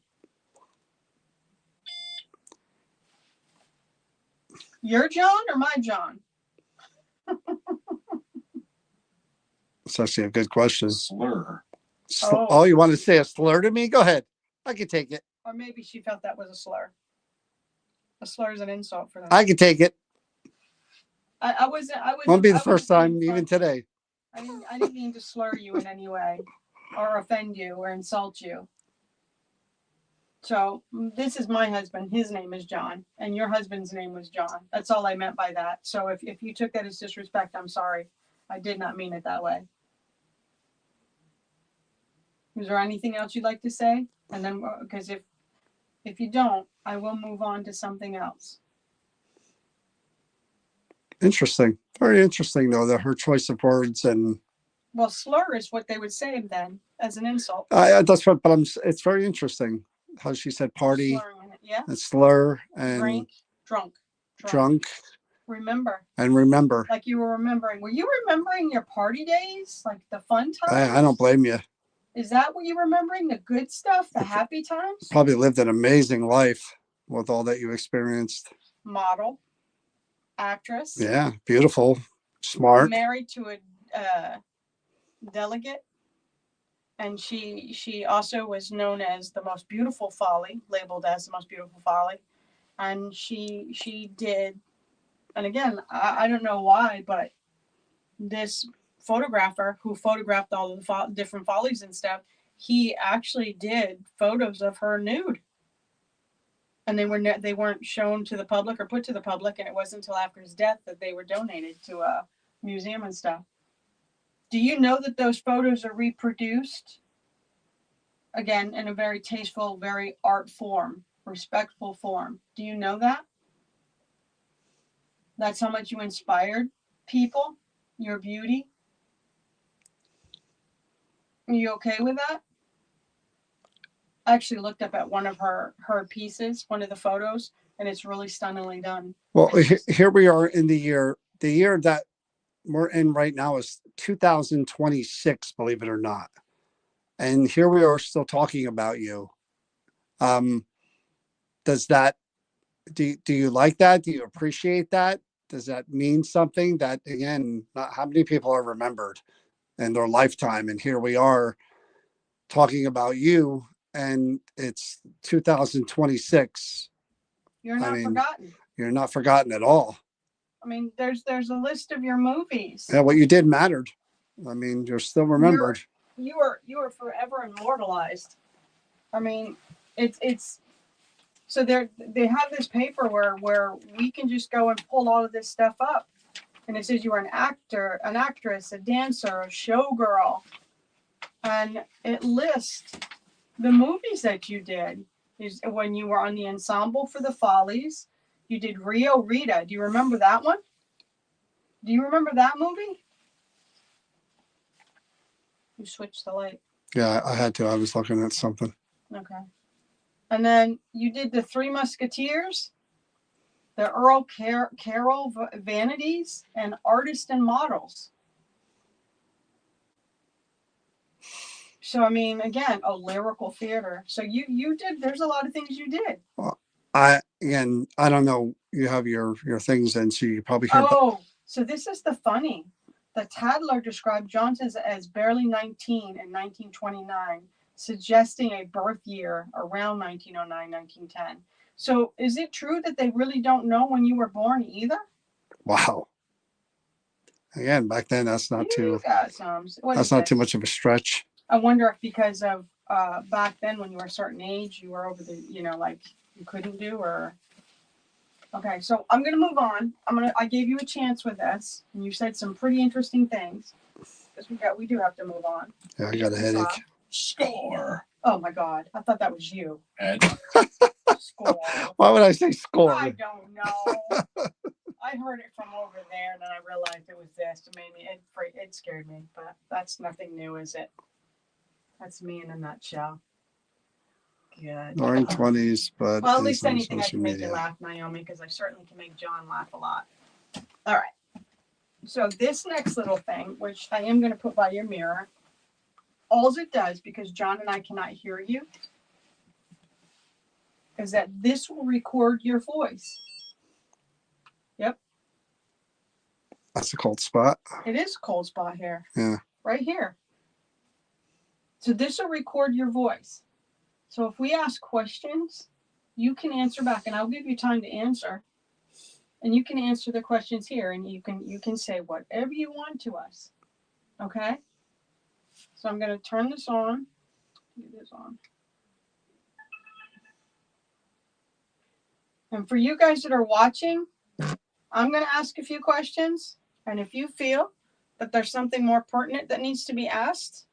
Your John or my John? It's actually a good question. Slur. Oh, you want to say a slur to me? Go ahead. I can take it. Or maybe she felt that was a slur. A slur is an insult for them. I can take it. I wasn't. Won't be the first time, even today. I didn't mean to slur you in any way, or offend you, or insult you. So this is my husband. His name is John, and your husband's name was John. That's all I meant by that. So if you took that as disrespect, I'm sorry. I did not mean it that way. Is there anything else you'd like to say? And then, because if you don't, I will move on to something else. Interesting. Very interesting, though, that her choice of words and. Well, slur is what they would say then as an insult. That's what, but it's very interesting how she said party, yeah, and slur, and drunk. Remember. And remember. Like you were remembering. Were you remembering your party days? Like the fun times? I don't blame you. Is that what you're remembering? The good stuff? The happy times? Probably lived an amazing life with all that you experienced. Model. Actress. Yeah, beautiful. Smart. Married to a delegate. And she also was known as the most beautiful Folly, labeled as the most beautiful Folly. And she did, and again, I don't know why, but this photographer who photographed all of the different Follies and stuff, he actually did photos of her nude. And they weren't shown to the public or put to the public, and it wasn't until after his death that they were donated to a museum and stuff. Do you know that those photos are reproduced? Again, in a very tasteful, very art form, respectful form. Do you know that? That's how much you inspired people, your beauty. Are you okay with that? I actually looked up at one of her pieces, one of the photos. and it's really stunningly done. Well, It's just- here we are in the year that we're in right now is 2026, believe it or not. And here we are still talking about you. Does that, do you like that? Do you appreciate that? Does that mean something that, again, not how many people are remembered in their lifetime? And here we are talking about you, and it's 2026. You're I not mean, forgotten. you're not forgotten at all. I mean, there's a list of your movies. Yeah, what you did mattered. I mean, you're still remembered. You are forever immortalized. I mean, it's so they have this paper where we can just go and pull all of this stuff up, and it says you were an actor, an actress, a dancer, a showgirl, and it lists the movies that you did. Is when you were on the ensemble for the Follies, you did Rio Rita. Do you remember that one? Do you remember that movie? You switched the light. Yeah, I had to. I was looking at something. Okay. And then you did the Three Musketeers, the Earl Carroll Vanities, and Artists and Models. So I mean, again, a lyrical theater. So you did. There's a lot of things you did. Well, I don't know. You have your things, and so you probably hear. Oh, so this is the funny. The Tadler described Johnson as barely 19 in 1929, suggesting a birth year around 1909, 1910. So is it true that they really don't know when you were born either? Wow. Again, back then, that's not too. That's not too much of a stretch. I wonder if because of back then when you were a certain age, you were over the, like you couldn't do or. Okay, so I'm gonna move on. I gave you a chance with this, and you said some pretty interesting things. Because we do have to move on. Yeah, I got a headache. Score. Oh my God, I thought that was you. Ed. Score. Why would I say score? I don't know. I heard it from over there, and then I realized it was this. It made me. It scared me, but that's nothing new, is it? That's me in a nutshell. Good. Roaring 20s, but Well, at least on anything I social can make media. you laugh, Naomi, because I certainly can make John laugh a lot. All right. So this next little thing, which I am going to put by your mirror, all it does, because John and I cannot hear you, is that this will record your voice. Yep. That's a cold spot. It is a cold spot here. Yeah. Right here. So this will record your voice. So if we ask questions, you can answer back, and I'll give you time to answer. And you can answer the questions here, and you can say whatever you want to us. Okay? So I'm going to turn this on. Get this on. And for you guys that are watching, I'm going to ask a few questions. And if you feel that there's something more pertinent that needs to be asked,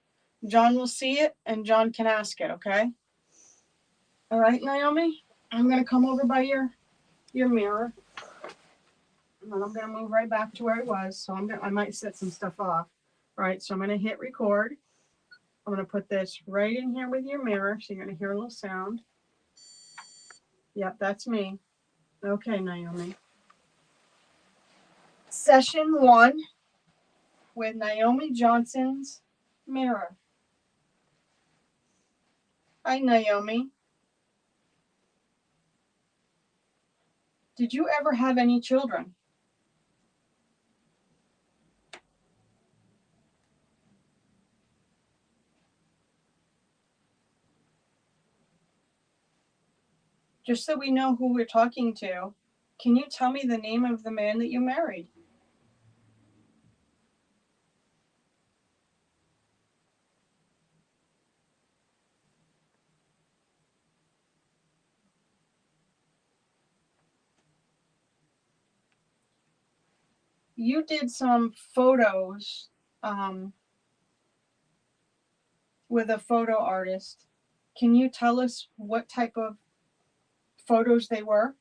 John will see it and John can ask it, okay? All right, Naomi? I'm going to come over by your mirror. And then I'm going to move right back to where it was. So I might set some stuff off. All right, so I'm going to hit record. I'm going to put this right in here with your mirror. So you're going to hear a little sound. Yep, that's me. Okay, Naomi. Session 1 with Naomi Johnson's mirror. Hi, Naomi. Did you ever have any children? Just so we know who we're talking to, can you tell me the name of the man that you married? You did some photos with a photo artist. Can you tell us what type of photos they were?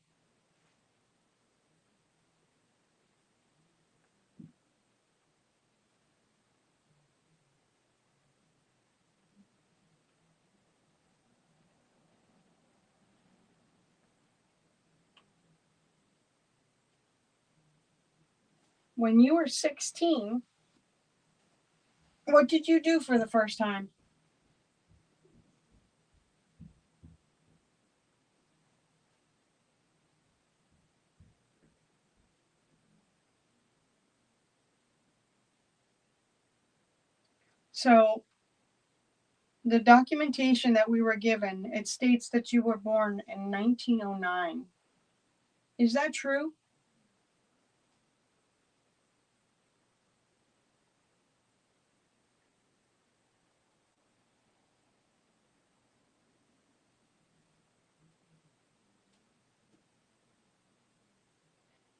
when you were 16, what did you do for the first time? So the documentation that we were given, it states that you were born in 1909. Is that true?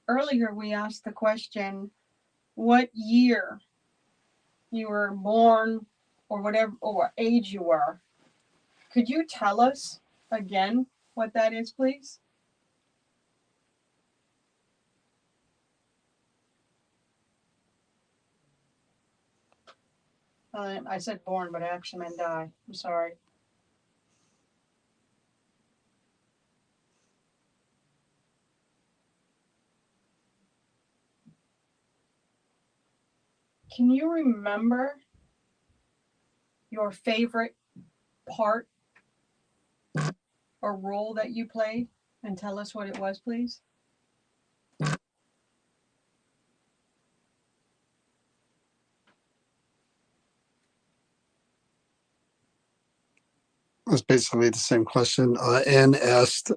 Earlier we asked the question, what year you were born or whatever, or what age you were. Could you tell us again what that is, please? I said born, but I actually meant die. I'm sorry. Can you remember your favorite part or role that you played and tell us what it was, please? It's basically the same question. Anne asked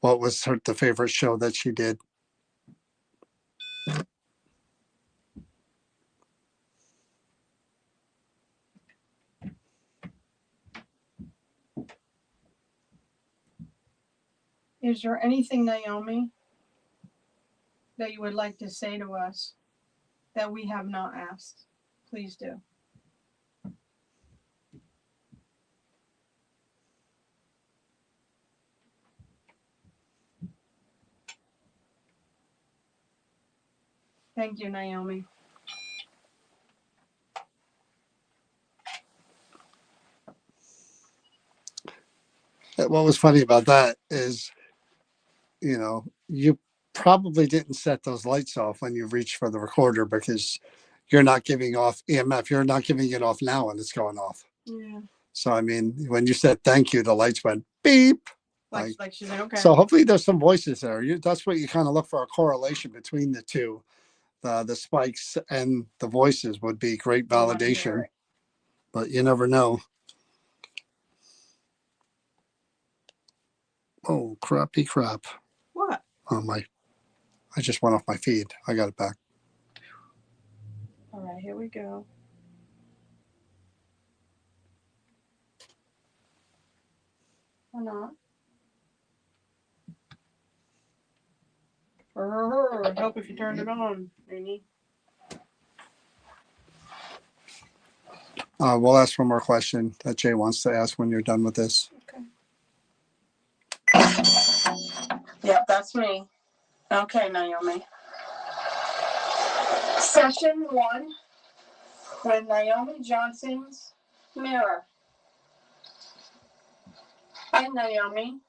what was the favorite show that she did. Is there anything, Naomi, that you would like to say to us that we have not asked? Please do. Thank you, Naomi. What was funny about that is, you probably didn't set those lights off when you reached for the recorder because you're not giving off EMF. You're not giving it off now and it's going off. Yeah. So, I mean, when you said thank you, the lights went beep. Like she's like, okay. So hopefully there's some voices there. That's what you kind of look for, a correlation between the two. The spikes and the voices would be great validation, but you never know. Oh, crappy crap. What? Oh, I just went off my feed. I got it back. All right, here we go. Or not. I'd help if you turned it on, Amy. We'll ask one more question that Jay wants to ask when you're done with this. Okay. Yep, that's me. Okay, Naomi. Session 1 with Naomi Johnson's mirror. Hi, Naomi.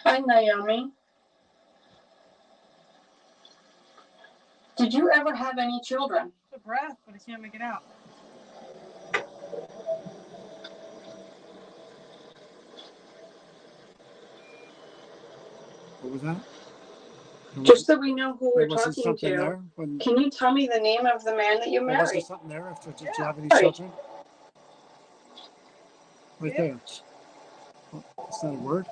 Hi, Naomi. Did you ever have any children? It's a breath, but I can't make it out. What was that? Just so we know who we're Was there talking something to, there? can you tell me the name of the man that you Was there married? something there? Did you have any children? Right there. Is that a word?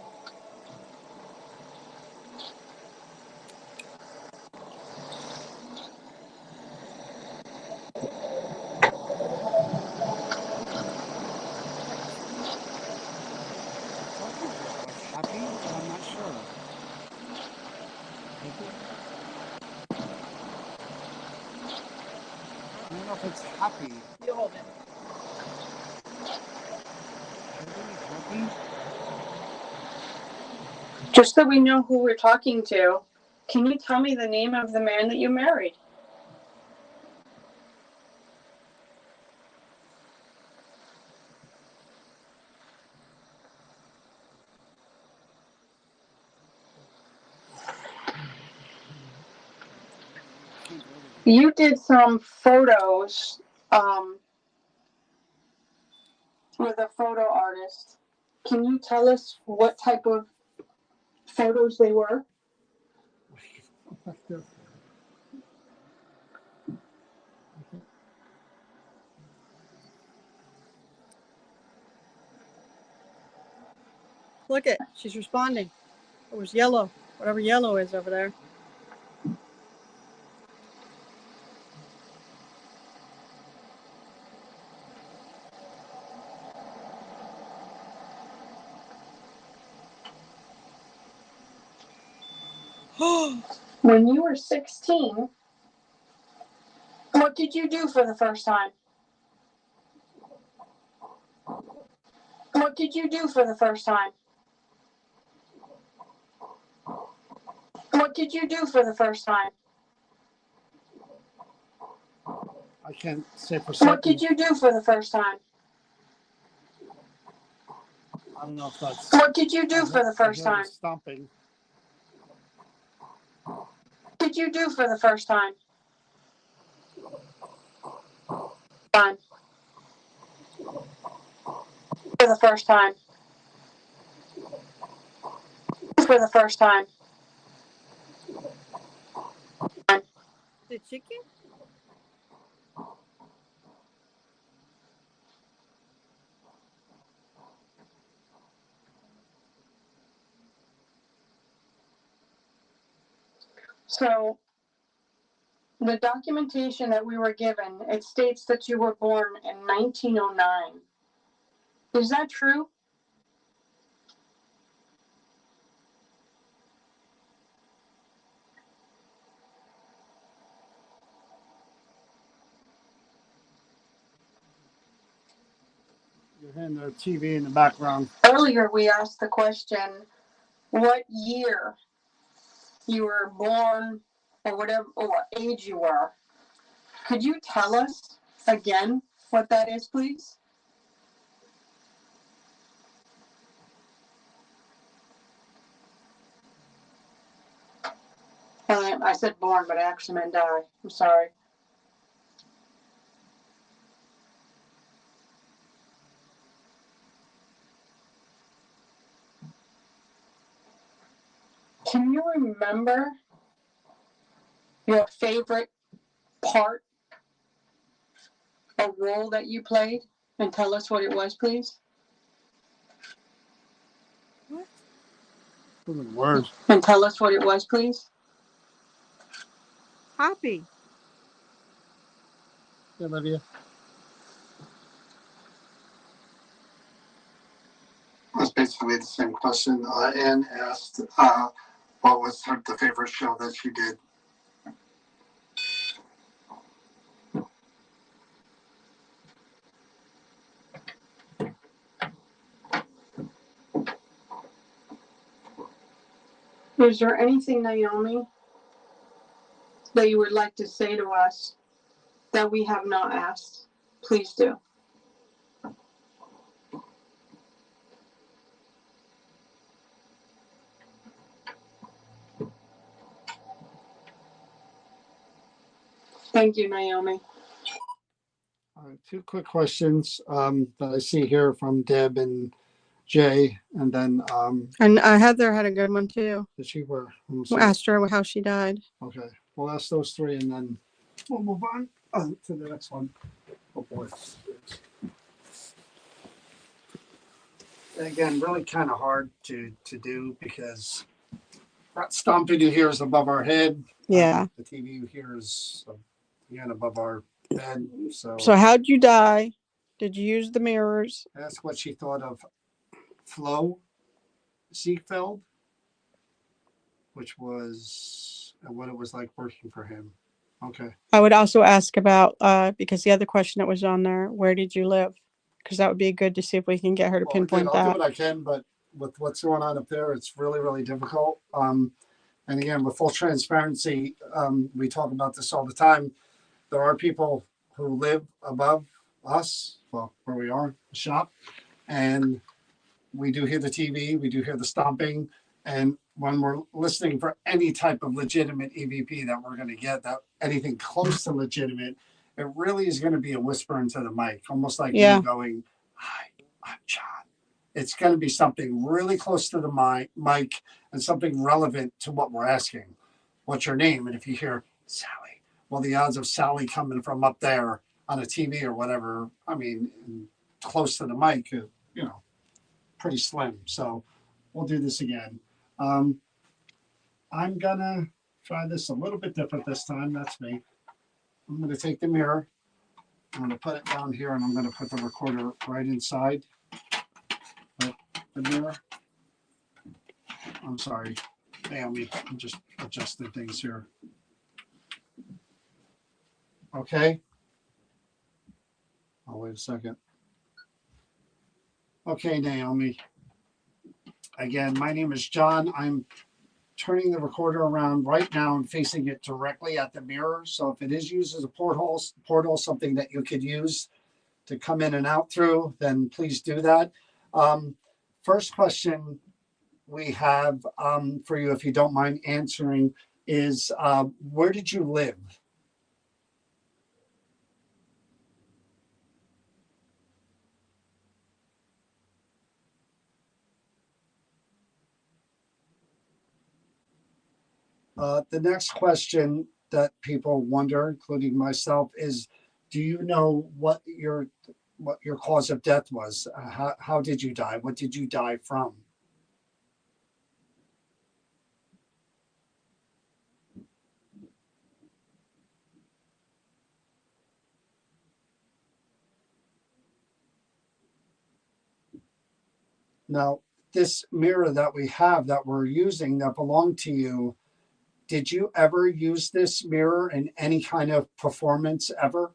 Happy, but I'm not sure. I don't know if it's happy. You hold it. Happy? Just so we know who we're talking to, can you tell me the name of the man that you married? You did some photos with a photo artist. Can you tell us what type of photos they were? Look it, she's responding. It was yellow, whatever yellow is over there. When you were 16, what did you do for the first time? What did you do for the first time? What did you do for the first time? I can't say for certain. What did you do for the first time? I don't know if that's. What did you do for the first time? Stomping. What did you do for the first time? Time. For the first time. For the first time. The chicken? So, the documentation that we were given, it states that you were born in 1909. Is that true? You're hearing the TV in the background. Earlier, we asked the question, what year you were born, or whatever, or what age you were. Could you tell us again what that is, please? I said born, but I actually meant die. I'm sorry. Can you remember your favorite part or role that you played and tell us what it was, please? What? Word. And tell us what it was, please. Happy. Yeah, Olivia. That's basically the same question. Anne asked what was the favorite show that she did. Is there anything, Naomi, that you would like to say to us that we have not asked? Please do. Thank you, Naomi. Two quick questions that I see here from Deb and Jay, and then And Heather had a good one too. did she were? We asked her how she died. Okay, we'll ask those three, and then we'll move on to the next one. Oh boy. Again, really kind of hard to do because that stomping you hear is above our head. Yeah. The TV you hear is again above our bed. So how'd you die? Did you use the mirrors? ask what she thought of Flo Ziegfeld, which was what it was like working for him. Okay. I would also ask about, because the other question that was on there, where did you live? Because that would be good to see if we can get her to pinpoint I'll that. do what I can, but with what's going on up there, it's really, really difficult. And again, with full transparency, we talk about this all the time. There are people who live above us, well, where we are, the shop, and we do hear the TV, we do hear the stomping, And when we're listening for any type of legitimate EVP that we're going to get, that anything close to legitimate, it really is going to be a whisper into the mic, almost like Yeah. me going, "Hi, I'm John." It's going to be something really close to the mic and something relevant to what we're asking. What's your name? And if you hear Sally, well, the odds of Sally coming from up there on a TV or whatever, I mean, close to the mic, pretty slim. So we'll do this again. I'm gonna try this a little bit different this time. That's me. I'm gonna take the mirror. I'm gonna put it down here, and I'm gonna put the recorder right inside the mirror. I'm sorry, Naomi. I'm just adjusting things here. Okay. Oh, wait a second. Okay, Naomi. Again, my name is John. I'm turning the recorder around right now and facing it directly at the mirror. So if it is used as a portal, something that you could use to come in and out through, then please do that. First question we have for you, if you don't mind answering, is where did you live? The next question that people wonder, including myself, is do you know what your cause of death was? How did you die? What did you die from? Now, this mirror that we have that we're using that belonged to you, did you ever use this mirror in any kind of performance ever?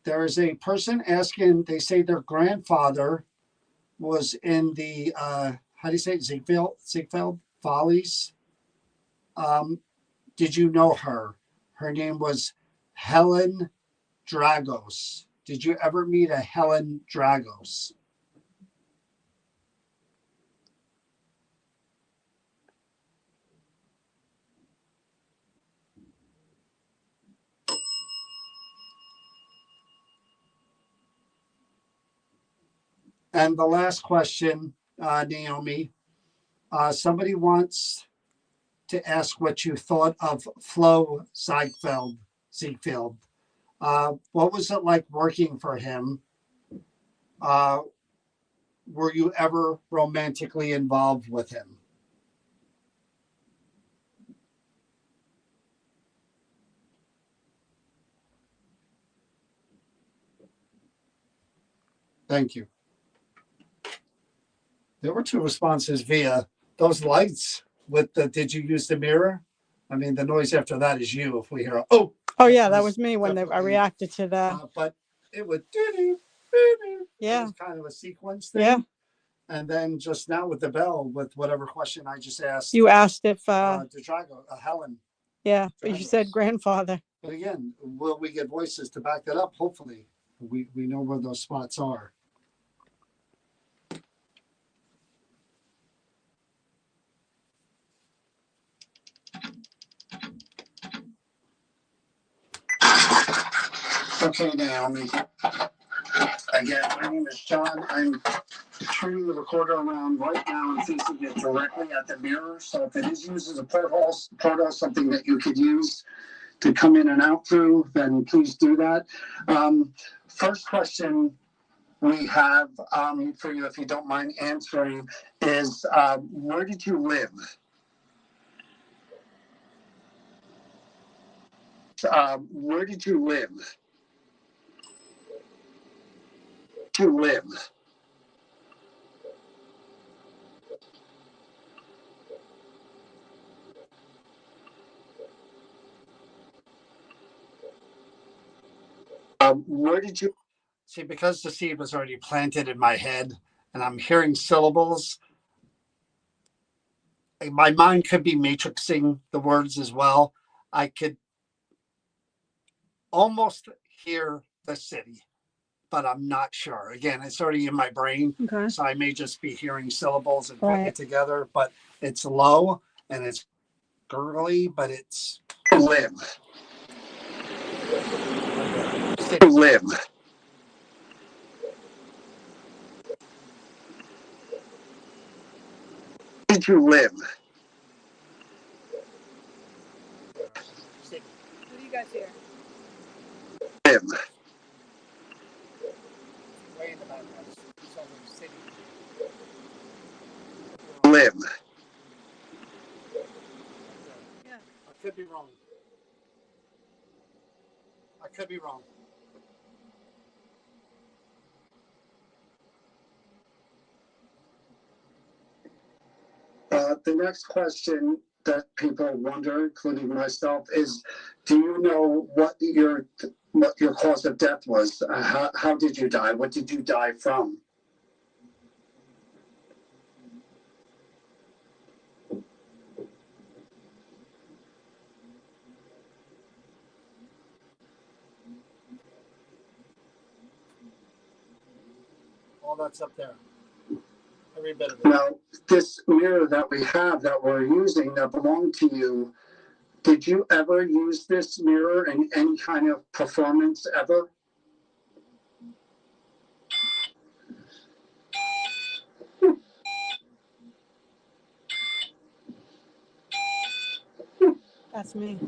There is a person asking, they say their grandfather was in the, how do you say it, Ziegfeld Follies. Did you know her? Her name was Helen Dragos. Did you ever meet a Helen Dragos? And the last question, Naomi, somebody wants to ask what you thought of Flo Ziegfeld. What was it like working for him? Were you ever romantically involved with him? Thank you. There were two responses via those lights with the did you use the mirror? I mean, the noise after that is you if we hear a, oh. Oh, yeah, that was me when I reacted to that. But it would, Yeah. it was kind of a sequence thing. Yeah. And then just now with the bell, with whatever question I just asked. You asked if, Drago, Helen. Yeah, but you said grandfather. But again, will we get voices to back that up? Hopefully. We know where those spots are. Okay, Naomi. Again, my name is John. I'm turning the recorder around right now and facing it directly at the mirror. So if it is used as a portal, something that you could use to come in and out through, then please do that. First question we have for you, if you don't mind answering, is where did you live? Where did you live? To live. Where did you see? Because the seed was already planted in my head, and I'm hearing syllables. my mind could be matrixing the words as well. I could almost hear the city, but I'm not sure. Again, it's already in my brain, Okay. so I may just be hearing syllables and putting Right. it together. But it's low and it's gurgly, but it's live. Live. Did you live? What do you guys hear? Live. Way in the background. Live. Yeah. I could be wrong. I could be wrong. The next question that people wonder, including myself, is: do you know what your cause of death was? How did you die? What did you die from? All that's up there. Every bit of it. Now, this mirror that we have that we're using that belonged to you, did you ever use this mirror in any kind of performance ever? That's me.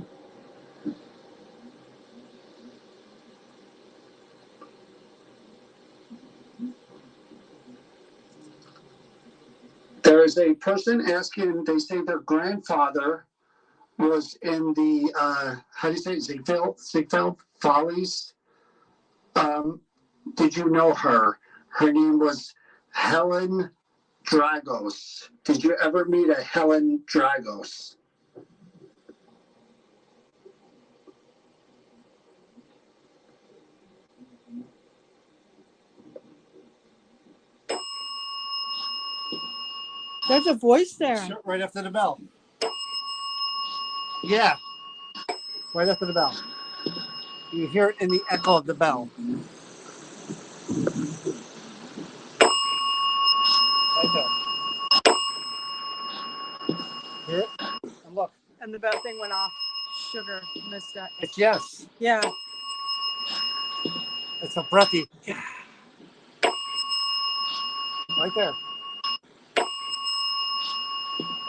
There is a person asking, they say their grandfather was in the, how do you say it, Ziegfeld Follies? Did you know her? Her name was Helen Dragos. Did you ever meet a Helen Dragos? There's a voice there. Sure, right after the bell. Yeah, right after the bell. You hear it in the echo of the bell. Right there. Hear it? And look. And the bell thing went off. Sugar. Missed that. It's yes. Yeah. It's a breathy. Yeah. Right there.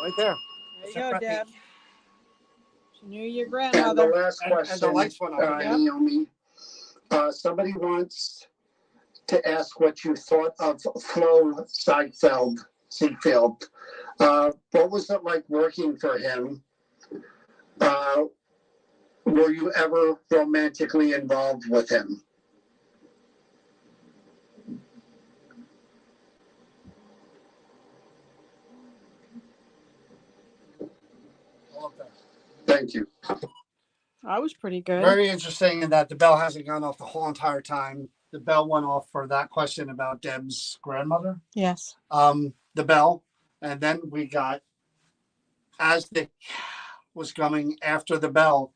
Right there. There It's you a go, breathy. Deb. She knew your And the grandmother. last question, and the lights went off. Naomi, somebody wants to ask what you thought of Flo Ziegfeld. What was it like working for him? Were you ever romantically involved with him? Thank you. I was pretty good. Very interesting in that the bell hasn't gone off the whole entire time. The bell went off for that question about Deb's grandmother. Yes. The bell. And then we got, as the was coming after the bell,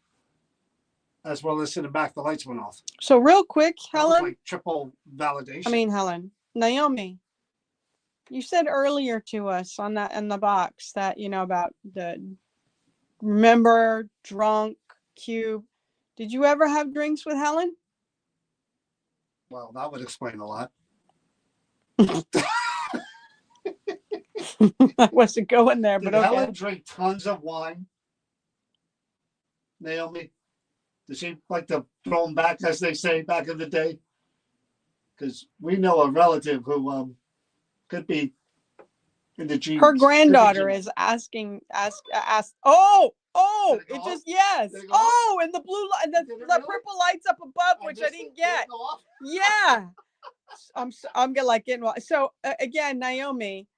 as well as sitting back, the lights went off. So real quick, That was Helen. like triple validation. Helen. Naomi. You said earlier to us on that in the box that, about the remember, drunk, cube. Did you ever have drinks with Helen? Well, that would explain a lot. I wasn't going there, Did but okay. Helen drink tons of wine? Naomi? Did she like to throw them back, as they say back in the day? Because we know a relative who could be in the genes. Her granddaughter is asked. Oh, it just yes. Oh, and the blue light, the purple lights up above, which I didn't get. Yeah, I'm getting so again, Naomi,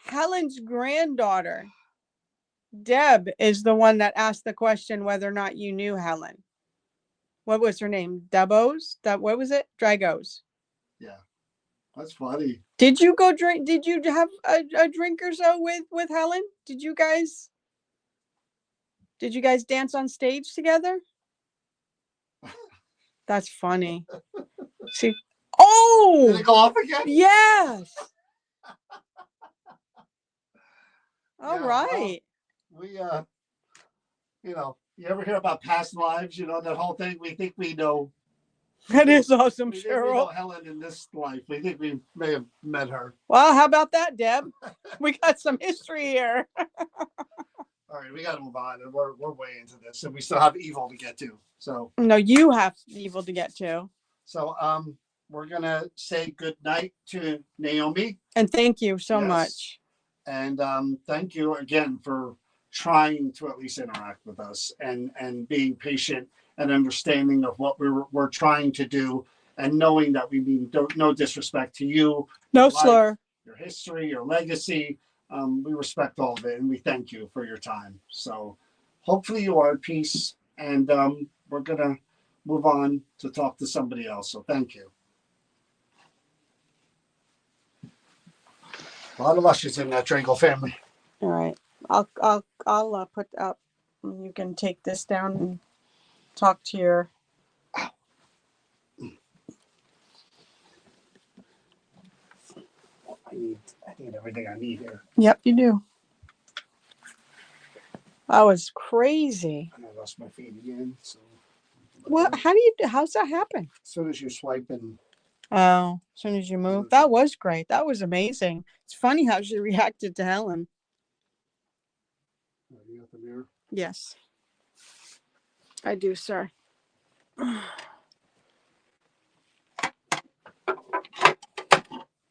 Helen's granddaughter, Deb, is the one that asked the question whether or not you knew Helen. What was her name? What was it? Dragos. Yeah. That's funny. Did you go drink? Did you have a drink or so with Helen? Did you guys dance on stage together? That's funny. See, Did oh it go off again? yes. All Yeah, right. well, we you ever hear about past lives? That whole thing. We think we know. That is awesome, We think we know Cheryl. Helen in this life. We think we may have met her. Well, how about that, Deb? We got some history here. All right, we got to move on, and we're way into this, and we still have evil to get to. So No, you have evil to get to. We're gonna say good night to Naomi, And thank you so Yes. much. and thank you again for trying to at least interact with us and being patient and understanding of what we're trying to do, and knowing that we mean no disrespect to you, No your life, slur. your history, your legacy. We respect all of it, and we thank you for your time. So hopefully you are at peace, and we're gonna move on to talk to somebody else. So thank you. A lot of luscious in that Drago family. All right. I'll put up. You can take this down and talk to your. I need everything I need here. Yep, you do. That was crazy. And I lost my feed again. So What? How's that happen? as soon as you swipe and Oh, as soon as you move. That was great. That was amazing. It's funny how she reacted to Helen. you got the mirror. Yes. I do, sir.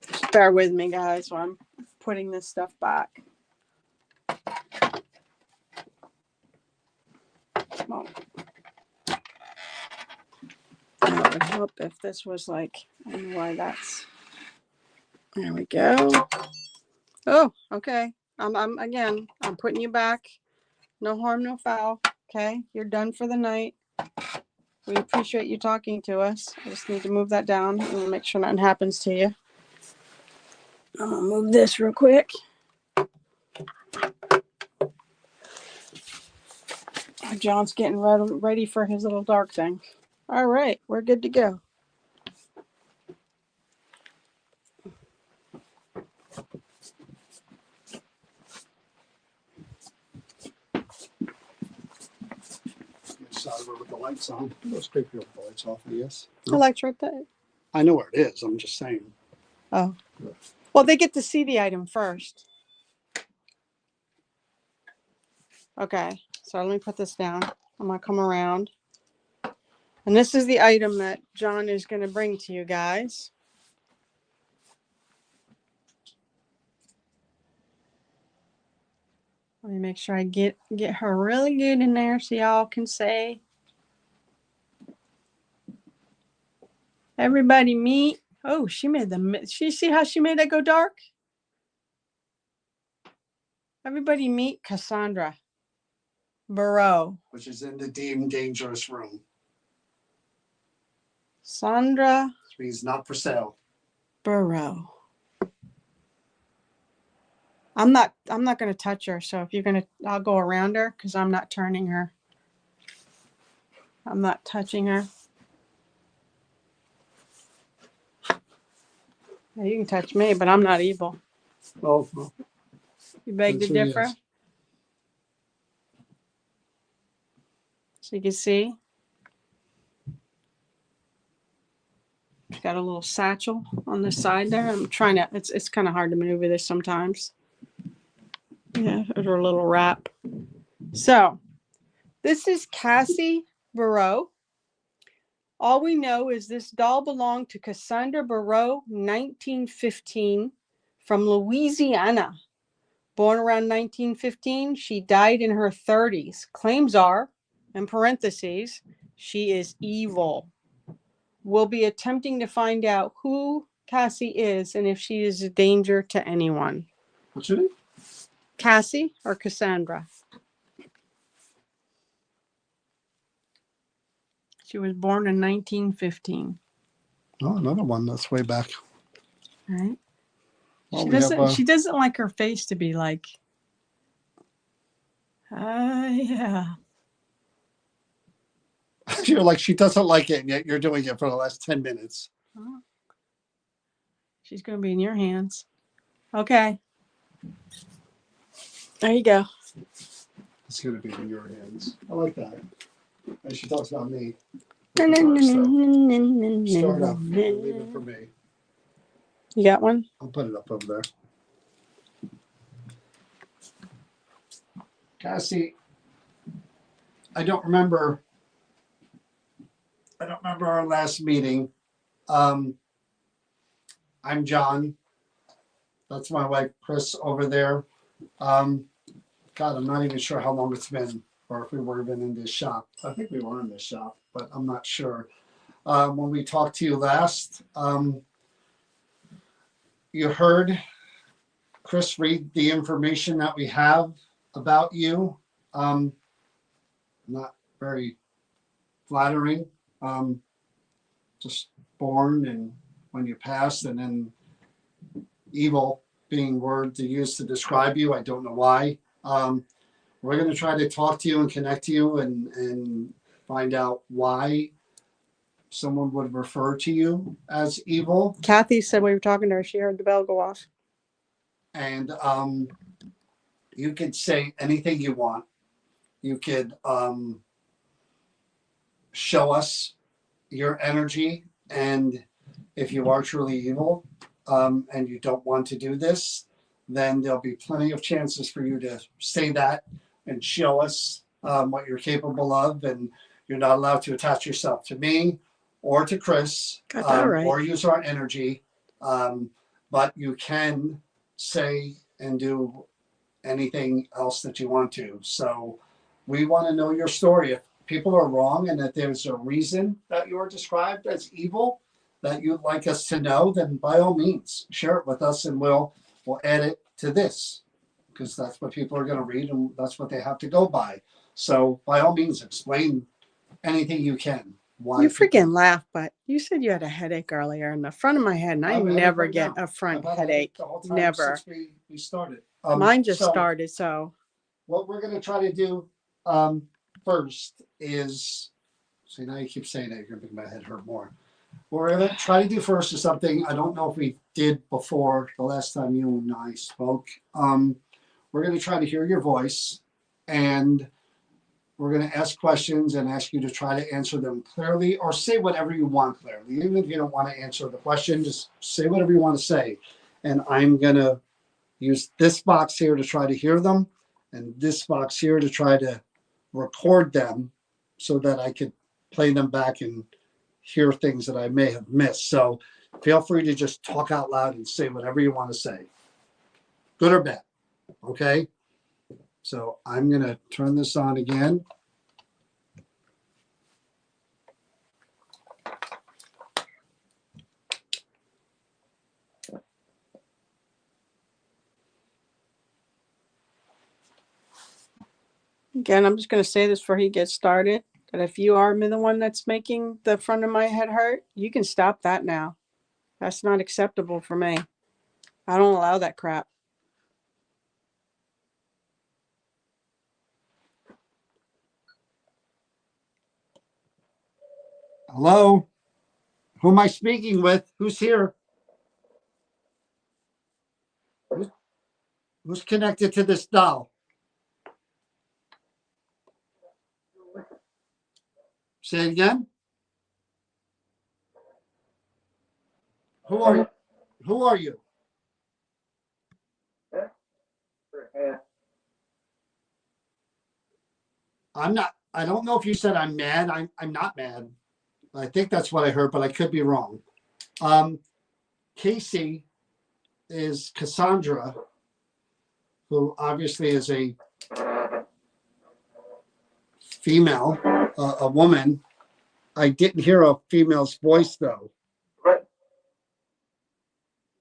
Just bear with me, guys, while I'm putting this stuff back. Well, it would help if this was like, I don't know why that's. There we go. Oh, okay. I'm putting you back. No harm, no foul. Okay, you're done for the night. We appreciate you talking to us. I just need to move that down and make sure nothing happens to you. I'm gonna move this real quick. John's getting ready for his little dark thing. All right, we're good to go. Side with the lights on. Those creepy with the lights off, I guess. I like right there. I know where it is. I'm just saying. Oh, well, they get to see the item first. Okay, so let me put this down. I'm gonna come around. And this is the item that John is going to bring to you guys. Let me make sure I get her really good in there so y'all can say, everybody meet. Oh, she see how she made that go dark? Everybody meet Cassandra Breaux. Which is in the deemed dangerous room. Sandra Which means not for sale. Breaux. I'm not going to touch her. So if you're going to, I'll go around her because I'm not turning her. I'm not touching her. Yeah, you can touch me, but I'm not evil. Oh, well, You beg to that's who he differ? is. So you can see. She's got a little satchel on the side there. I'm trying to, it's kind of hard to maneuver this sometimes. Yeah, or a little wrap. So this is Cassie Breaux. All we know is this doll belonged to Cassandra Breaux, 1915, from Louisiana. Born around 1915, she died in her 30s. Claims are, in parentheses, she is evil. We'll be attempting to find out who Cassie is and if she is a danger to anyone. What's your name? Cassie or Cassandra? She was born in 1915. Oh, another one that's way back. Right? Well, She we have doesn't. She doesn't like her face to be like, yeah. you're like, she doesn't like it, and yet you're doing it for the last 10 minutes. Oh, she's going to be in your hands. Okay. There you go. It's going to be in your hands. I like that. And she talks about me. You Start up. Leave it for me. got one? I'll put it up over there. Cassie, I don't remember our last meeting. I'm John. That's my wife, Chris, over there. God, I'm not even sure how long it's been, or if we were even in this shop. I think we were in this shop, but I'm not sure. When we talked to you last, you heard Chris read the information that we have about you. Not very flattering. Just born, and when you passed, and then evil being word to use to describe you. I don't know why. We're going to try to talk to you and connect to you and find out why someone would refer to you as evil. Kathy said we were talking to her. She heard the bell go off. And you could say anything you want. You could show us your energy, and if you are truly evil and you don't want to do this, then there'll be plenty of chances for you to say that and show us what you're capable of. And you're not allowed to attach yourself to me or to Chris or use our energy, but you can say and do anything else that you want to. So we want to know your story. If people are wrong and that there's a reason that you're described as evil that you'd like us to know, then by all means share it with us, and we'll add it to this, because that's what people are going to read and that's what they have to go by. So by all means, explain anything you can. Why You freaking laugh, but you said you had a headache earlier in the front of my head, and I never right get now. a front I've had a headache. the whole time Never. since we started. Mine just so started, so. What we're going to try to do first is, see, now you keep saying that, you're going to make my head hurt more. What we're going to try to do first is something I don't know if we did before the last time you and I spoke. We're going to try to hear your voice, and we're going to ask questions and ask you to try to answer them clearly, or say whatever you want clearly. Even if you don't want to answer the question, just say whatever you want to say. And I'm going to use this box here to try to hear them, and this box here to try to record them so that I could play them back and hear things that I may have missed. So feel free to just talk out loud and say whatever you want to say, good or bad. Okay. So I'm going to turn this on again. Again, I'm just going to say this before he gets started, that if you are the one that's making the front of my head hurt, you can stop that now. That's not acceptable for me. I don't allow that crap. Hello? Who am I speaking with? Who's here? Who's connected to this doll? Say it again. Who are you? Who are you? I'm not. I don't know if you said I'm mad. I'm not mad. I think that's what I heard, but I could be wrong. Casey is Cassandra, who obviously is a female, a woman. I didn't hear a female's voice though.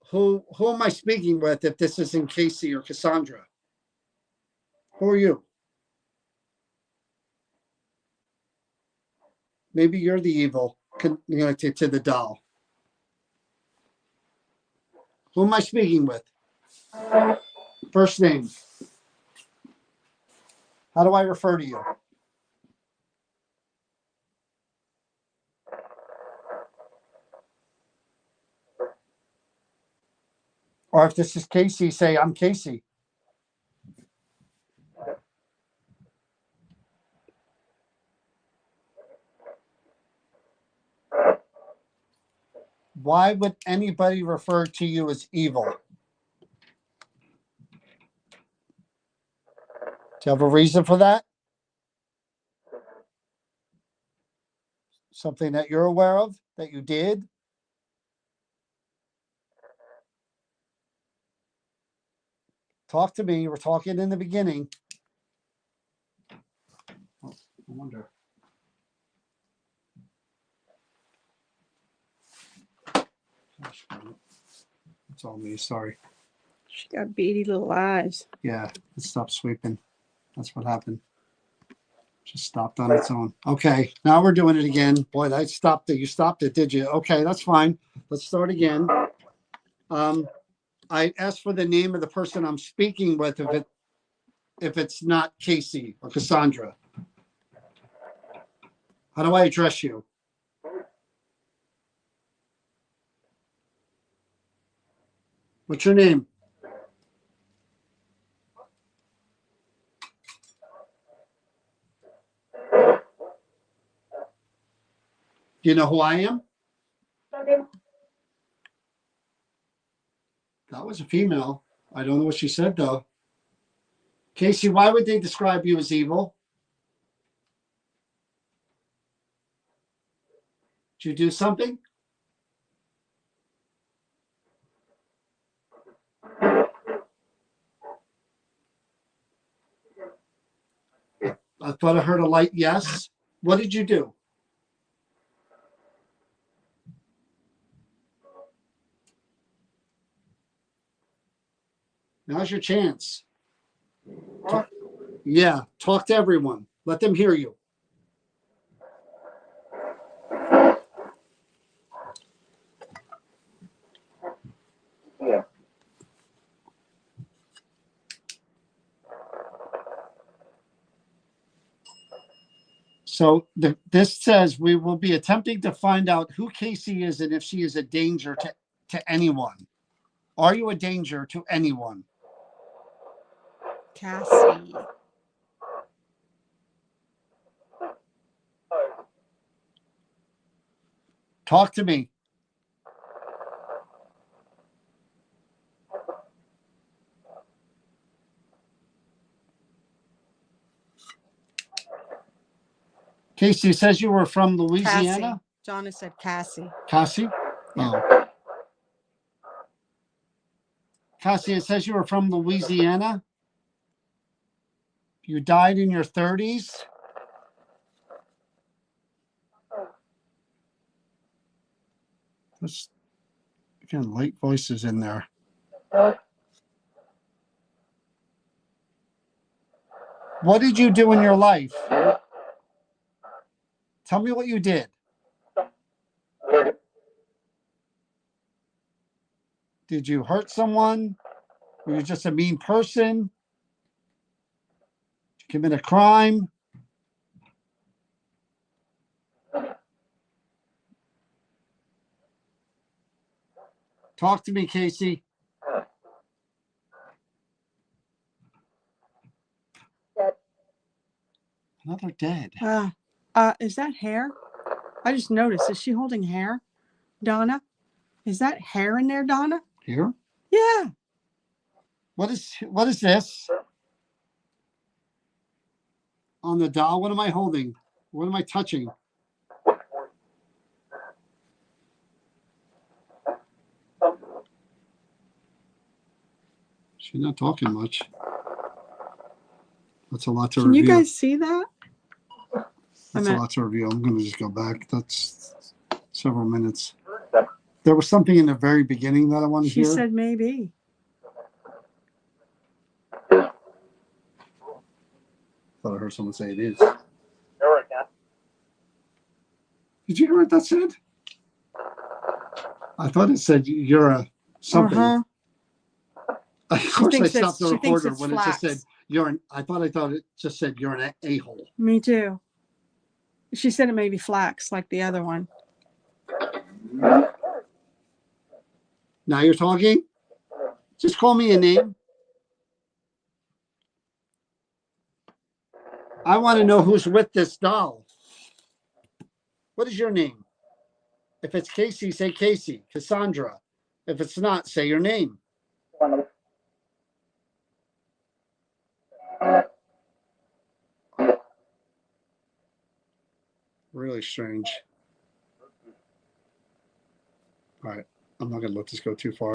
Who am I speaking with if this isn't Casey or Cassandra? Who are you? Maybe you're the evil connected to the doll. Who am I speaking with? First name. How do I refer to you? Or if this is Casey, say, I'm Casey. Why would anybody refer to you as evil? Do you have a reason for that? Something that you're aware of that you did? Talk to me. You were talking in the beginning. Oh, I wonder. It's all me. Sorry. She got beady little eyes. Yeah, it stopped sweeping. That's what happened. Just stopped on its own. Okay, now we're doing it again. Boy, that stopped it. You stopped it, did you? Okay, that's fine. Let's start again. I asked for the name of the person I'm speaking with if it's not Casey or Cassandra. How do I address you? What's your name? Do you know who I am? That was a female. I don't know what she said, though. Casey, why would they describe you as evil? Did you do something? I thought I heard a light yes. What did you do? Now's your chance. Yeah, talk to everyone. Let them hear you. Yeah. So this says we will be attempting to find out who Casey is and if she is a danger to anyone. Are you a danger to anyone? Cassie. Talk to me. Casey, it says you were from Louisiana. Cassie. Jonna said Cassie. Cassie? Yeah. Oh. Cassie, it says you were from Louisiana. You died in your 30s. There's, again, light voices in there. What did you do in your life? Tell me what you did. Did you hurt someone? Were you just a mean person? Did you commit a crime? Talk to me, Casey. Another dead. Is that hair? I just noticed. Is she holding hair? Donna? Is that hair in there, Donna? Here? Yeah. What is this? On the doll, what am I holding? What am I touching? She's not talking much. That's a lot to Can review. you guys see that? That's a lot to review. I'm going to just go back. That's several minutes. There was something in the very beginning that I wanted to She hear. said maybe. I thought I heard someone say it is. Did you hear what that said? I thought it said you're a something. Uh-huh. Of course, I thinks stopped the she thinks recorder it's when it just said flax. you're an. I thought it just said you're an a-hole. Me too. She said it may be flax like the other one. Now you're talking. Just call me a name. I want to know who's with this doll. What is your name? If it's Casey, say Casey. Cassandra. If it's not, say your name. Really strange. All right. I'm not going to let this go too far.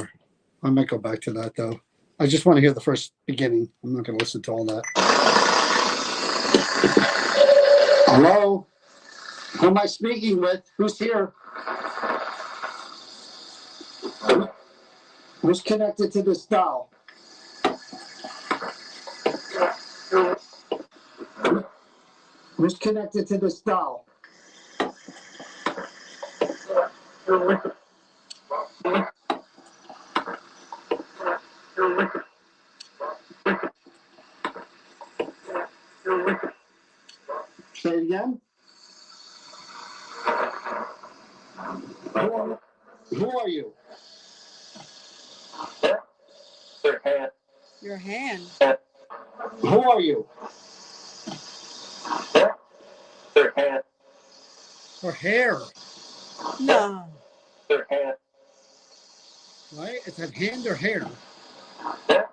I might go back to that, though. I just want to hear the first beginning. I'm not going to listen to all that. Hello? Who am I speaking with? Who's here? Who's connected to this doll? Who's connected to this doll? Say it again. Who are you? Your hand. Who are you? Her hair. No. Right? It's a hand or hair. It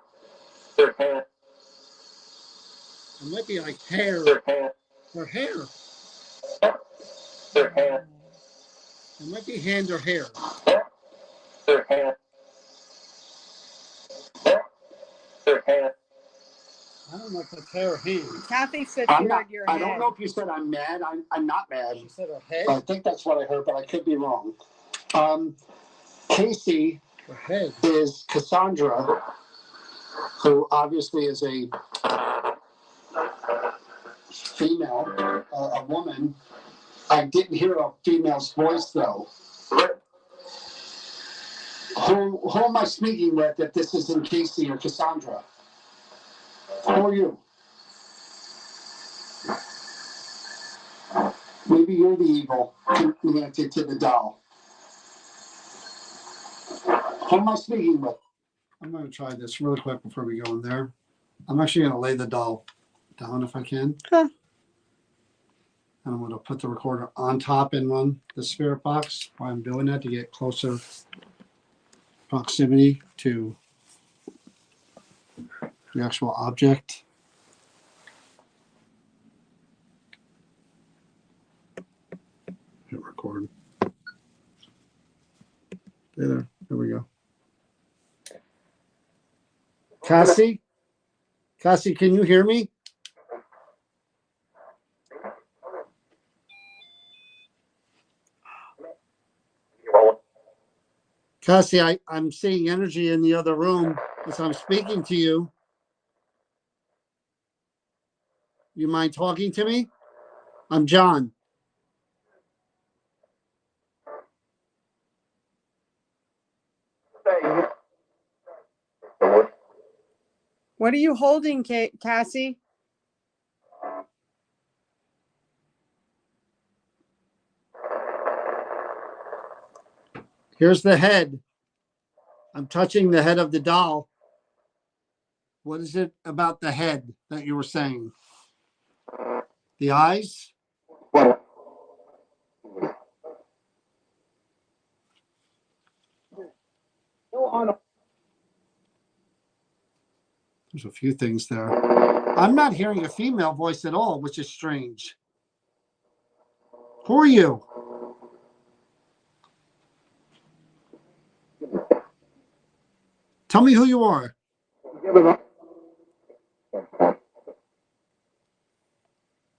might be like hair. Her hair. It might be hand or hair. I don't know if it's hair or hand. Kathy said I'm she not, heard your I head. don't know if you said I'm mad. I'm not mad. She said her head. I think that's what I heard, but I could be wrong. Casey Her head. is Cassandra, who obviously is a female, a woman. I didn't hear a female's voice, though. Who am I speaking with if this isn't Casey or Cassandra? Who are you? Maybe you're the evil connected to the doll. Who am I speaking with? I'm going to try this really quick before we go in there. I'm actually going to lay the doll down if I can. Huh. And I'm going to put the recorder on top and run the spirit box while I'm doing that to get closer proximity to the actual object. Hit record. There we go. Cassie? Cassie, can you hear me? Cassie, I'm seeing energy in the other room as I'm speaking to you. You mind talking to me? I'm John. What are you holding, Cassie? Here's the head. I'm touching the head of the doll. What is it about the head that you were saying? The eyes? There's a few things there. I'm not hearing a female voice at all, which is strange. Who are you? Tell me who you are.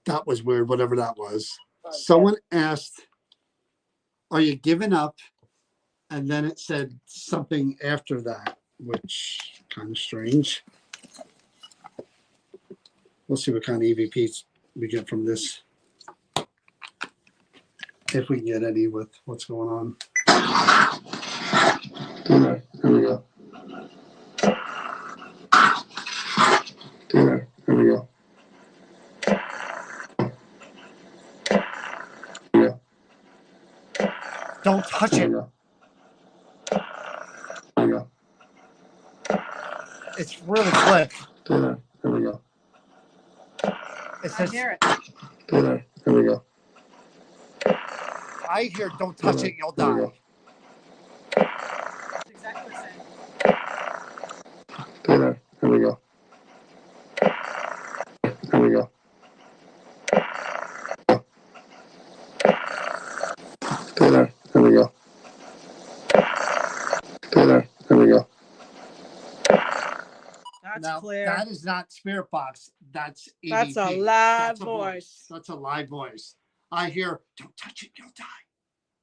That was weird, whatever that was. Someone asked, are you giving up? And then it said something after that, which kind of strange. We'll see what kind of EVPs we get from this. If we can get any with what's going on. All right, here we go. don't touch There it. we go. There we go. It's really slick. There we go. It I says, hear it. There we go. I hear, don't touch it, you'll There we die. go. That's exactly the same. There we go. There we go. There we go. There we go. That's Now, clear. that is not Spirit Box. That's EVP. That's a live That's a voice. That's a live voice. I hear, don't touch it, you'll die.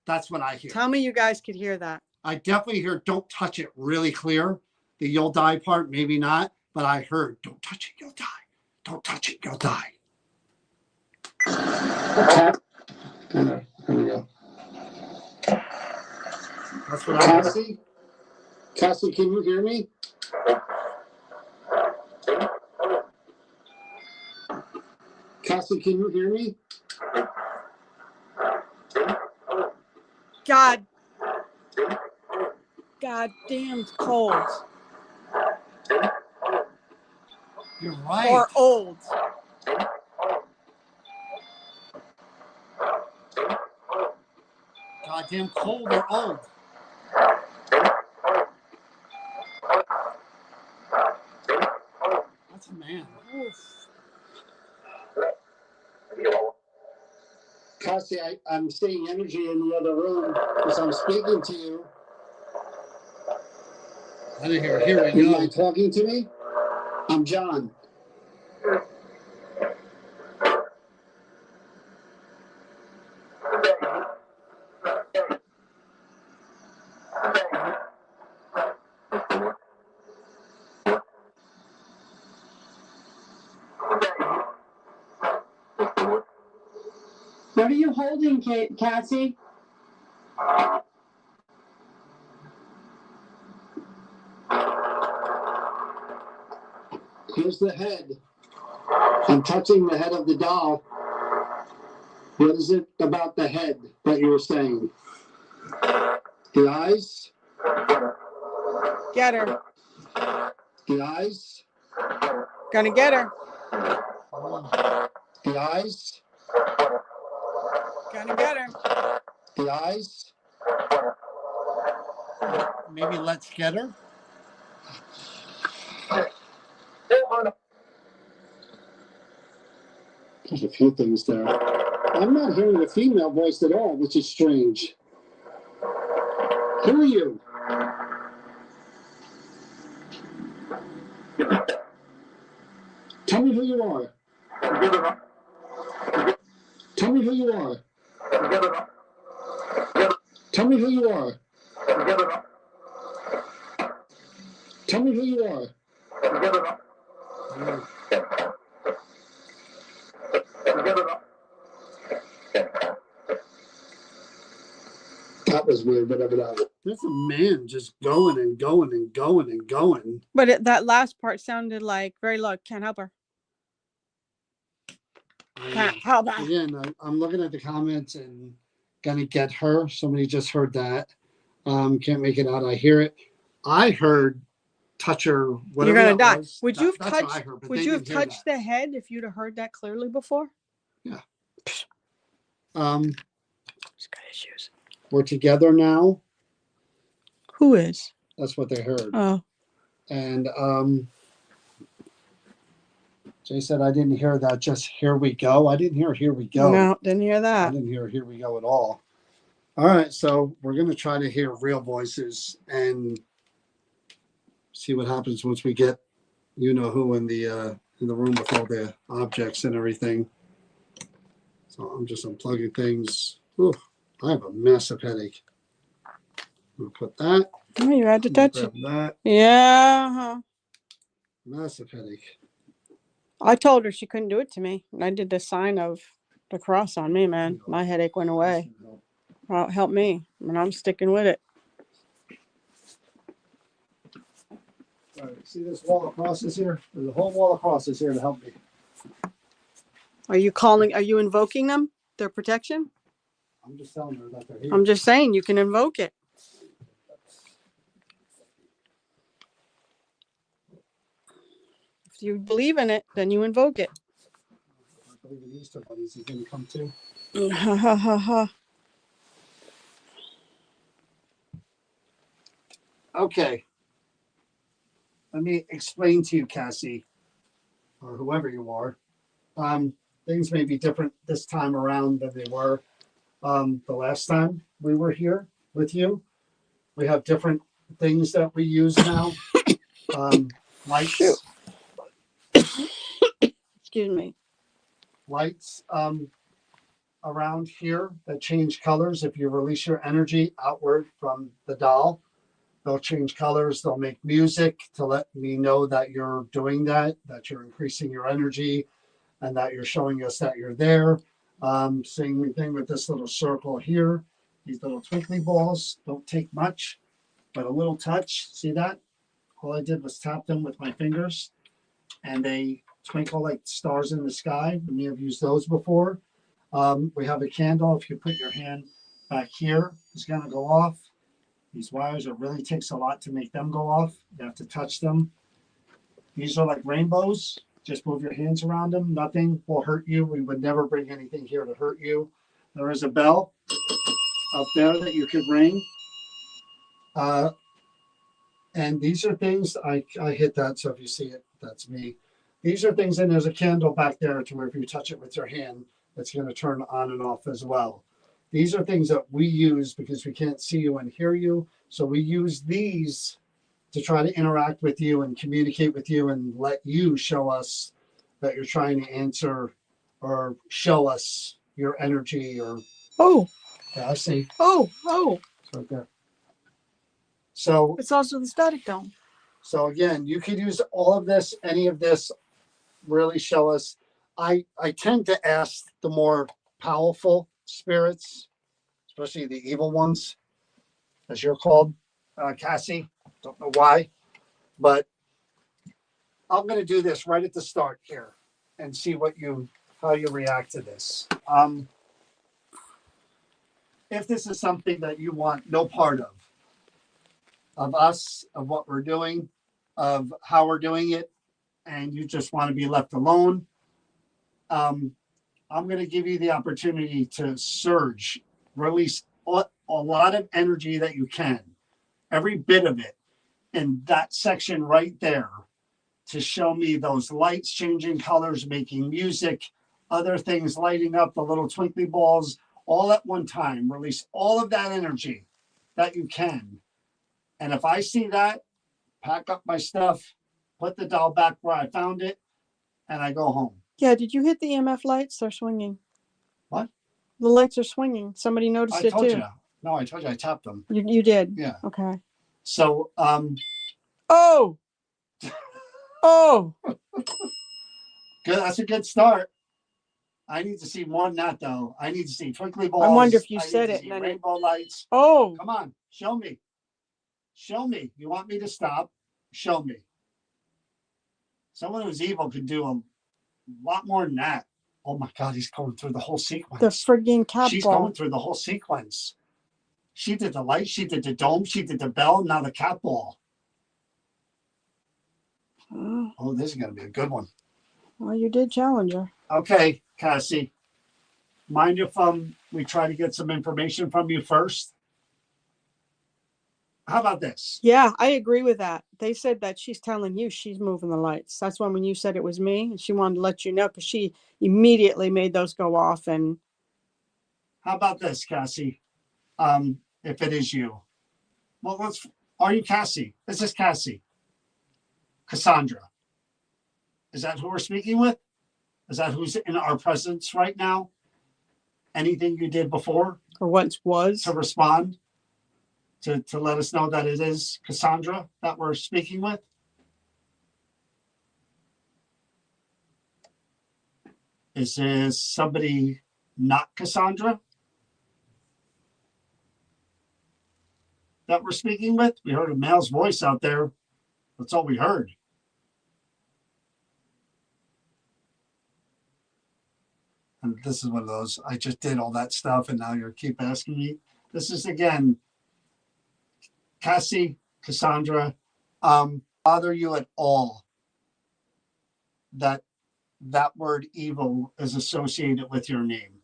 That's what I hear. Tell me you guys could hear that. I definitely hear, don't touch it really clear. The you'll die part, maybe not, but I heard, don't touch it, you'll die. Don't touch it, you'll die. There we go. That's what I heard. Cassie? Cassie, can you hear me? Cassie, can you hear me? God damn cold. You're right. Or old. Goddamn cold or old. That's a man. Oof. Cassie, I'm seeing energy in the other room as I'm speaking to you. I didn't hear. Here we You go. mind talking to me? I'm John. What are you holding, Cassie? Here's the head. I'm touching the head of the doll. What is it about the head that you were saying? The eyes? Get her. The eyes? Gonna get her. The eyes? Gonna get her. The eyes? Maybe let's get her. There's a few things there. I'm not hearing a female voice at all, which is strange. Who are you? Tell me who you are. Tell me who you are. Tell me who you are. Tell me who you are. That was weird, whatever that was. There's a man just going and going and going and going. But that last part sounded like very low. Can't help her. Can't help her. Again, I'm looking at the comments and gonna get her. Somebody just heard that. Can't make it out. I hear it. I heard touch her. Whatever You're gonna that die. was. Would That- you have that's what I touched? heard, but Would they you have didn't hear touched the head if you'd have heard that clearly before? that. She's got issues. We're together now. Who is? That's what they heard. Oh, And Jay said, I didn't hear that. Just here we go. I didn't hear here we go. no, didn't hear I that. didn't hear here we go at all. All right. So we're going to try to hear real voices and see what happens once we get, you know, who in the room with all the objects and everything. So I'm just unplugging things. Ooh, I have a massive headache. We'll put that. Oh, you had to touch it. Grab that. Yeah. Huh. Massive headache. I told her she couldn't do it to me, and I did the sign of the cross on me, man. My headache went away. Well, help me, and I'm sticking with it. All right, see this wall across this here? There's a whole wall across this here to help me. Are you calling? Are you invoking them? Their protection? I'm just telling her that they're here. I'm just saying you can invoke it. If you believe in it, then you invoke it. I believe the Easter bunnies is going to come too. Ha ha ha ha. Okay. Let me explain to you, Cassie, or whoever you are. Things may be different this time around than they were the last time we were here with you. We have different things that we use now. Lights. Shoot. Excuse me. Lights around here that change colors. If you release your energy outward from the doll, they'll change colors. They'll make music to let me know that you're doing that you're increasing your energy, and that you're showing us that you're there. Same thing with this little circle here. These little twinkly balls don't take much, but a little touch. See that? All I did was tap them with my fingers, and they twinkle like stars in the sky. We may have used those before. We have a candle. If you put your hand back here, it's going to go off. These wires, it really takes a lot to make them go off. You have to touch them. These are like rainbows. Just move your hands around them. Nothing will hurt you. We would never bring anything here to hurt you. There is a bell up there that you could ring. And these are things, I hit that, so if you see it, that's me. These are things, and there's a candle back there to where if you touch it with your hand, it's going to turn on and off as well. These are things that we use because we can't see you and hear you. So we use these to try to interact with you and communicate with you and let you show us that you're trying to answer or show us your energy or. Oh. Yeah, I see. Oh. It's right there. So It's also the static dome. So again, you could use all of this, any of this, really show us. I tend to ask the more powerful spirits, especially the evil ones, as you're called, Cassie. Don't know why, but I'm going to do this right at the start here and see how you react to this. If this is something that you want no part of us, of what we're doing, of how we're doing it, and you just want to be left alone, I'm going to give you the opportunity to surge, release a lot of energy that you can, every bit of it in that section right there, to show me those lights changing colors, making music, other things lighting up, the little twinkly balls, all at one time. Release all of that energy that you can. And if I see that, pack up my stuff, put the doll back where I found it, and I go home. Yeah, did you hit the EMF lights? They're swinging. What? The lights are swinging. Somebody noticed it too. I told you. No, I told you I tapped them. You did? Yeah. Okay. So, Oh! Oh! good. That's a good start. I need to see more than that, though. I need to see twinkly balls. I wonder if you I said need to it. see And then rainbow lights. Oh! Come on, show me. Show me. You want me to stop? Show me. Someone who's evil could do a lot more than that. Oh my God, he's going through the whole sequence. The friggin' cat She's ball. going through the whole sequence. She did the light, she did the dome, she did the bell, now the cat ball. Oh, this is going to be a good one. Well, you did challenge her. Okay, Cassie. Mind if we try to get some information from you first? How about this? Yeah, I agree with that. They said that she's telling you she's moving the lights. That's when you said it was me, and she wanted to let you know because she immediately made those go off. And how about this, Cassie? If it is you. Well, are you Cassie? This is Cassie. Cassandra. Is that who we're speaking with? Is that who's in our presence right now? Anything you did before? Or once was? To respond? To let us know that it is Cassandra that we're speaking with? Is this somebody not Cassandra that we're speaking with? We heard a male's voice out there. That's all we heard. And this is one of those, I just did all that stuff and now you keep asking me. This is again, Cassie, Cassandra, bother you at all that that word evil is associated with your name?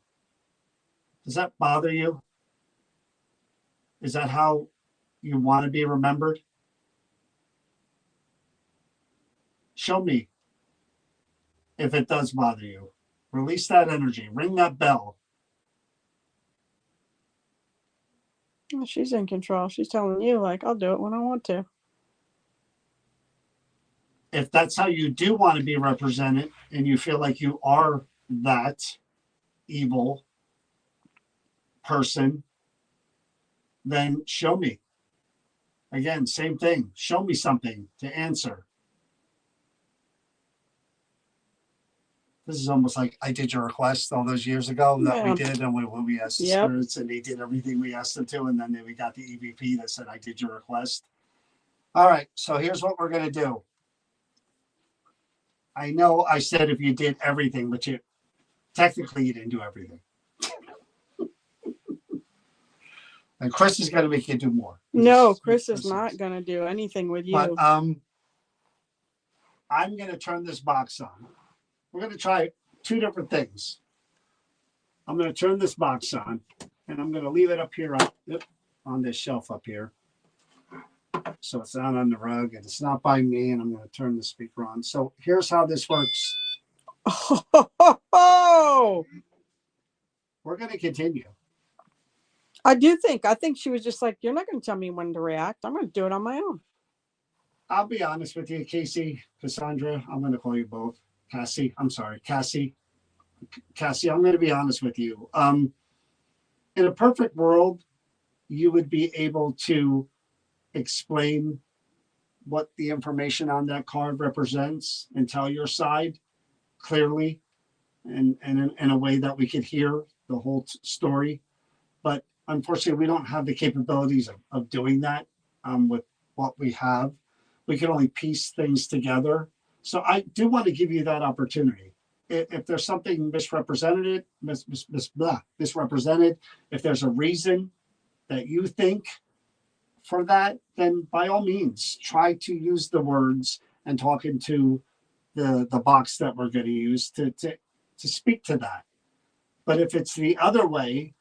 Does that bother you? Is that how you want to be remembered? Show me if it does bother you. Release that energy. Ring that bell. Well, she's in control. She's telling you, like, I'll do it when I want to. If that's how you do want to be represented and you feel like you are that evil person, then show me. Again, same thing. Show me something to answer. This is almost like I did your request all those years ago that we did, and when we asked the spirits, and they did everything we asked them to, and then we got the EVP that said, I did your request. All right, so here's what we're going to do. I know I said if you did everything, but technically you didn't do everything. And Chris is going to make you do more. No, Chris is not going to do anything with you. But I'm going to turn this box on. We're going to try two different things. I'm going to turn this box on, and I'm going to leave it up here on this shelf up here. So it's not on the rug, and it's not by me, and I'm going to turn the speaker on. So here's how this works. Oh! We're going to continue. I think she was just like, you're not going to tell me when to react. I'm going to do it on my own. I'll be honest with you, Casey, Cassandra. I'm going to call you both. Cassie, I'm sorry, Cassie, I'm going to be honest with you. In a perfect world, you would be able to explain what the information on that card represents and tell your side clearly and in a way that we could hear the whole story. But unfortunately, we don't have the capabilities of doing that with what we have. We can only piece things together. So I do want to give you that opportunity. If there's something misrepresented, if there's a reason that you think for that, then by all means, try to use the words and talk into the box that we're going to use to speak to that. But if it's the other way,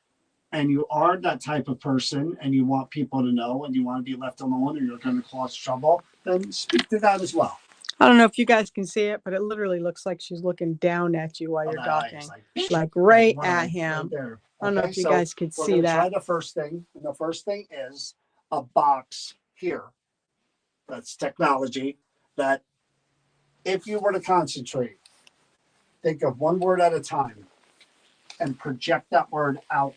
and you are that type of person and you want people to know and you want to be left alone or you're going to cause trouble, then speak to that as well. I don't know if you guys can see it, but it literally looks like she's looking down at you while you're talking. Like right at him. Right there. I don't know if you guys could see that. Try the first thing. And the first thing is a box here. That's technology that if you were to concentrate, think of one word at a time and project that word out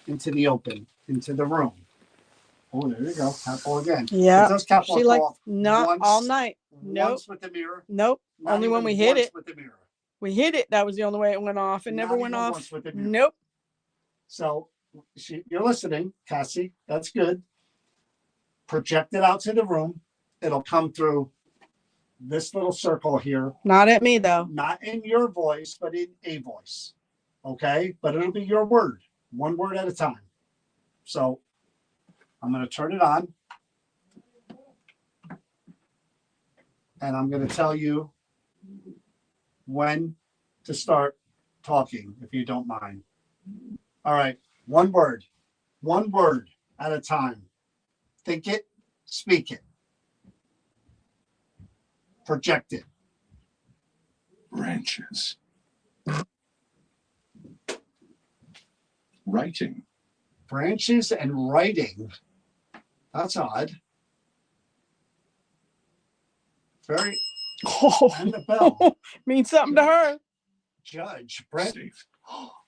into the open, into the room. Oh, there you go. Capital again. Yeah. She like not once, all night. Nope. Once with the mirror. Nope. Only when we hit it. With the mirror. We hit it. That was the only way it went off. It never went off. With the mirror. Nope. So you're listening, Cassie. That's good. Project it out to the room. It'll come through this little circle here. Not at me, though. Not in your voice, but in a voice. Okay? But it'll be your word. One word at a time. So I'm going to turn it on. And I'm going to tell you when to start talking, if you don't mind. All right. One word at a time. Think it, speak it. Project it. Branches. Writing. Branches and writing. That's odd. Very. Oh, and the bell. Means something to her. Judge. Brent. Safe.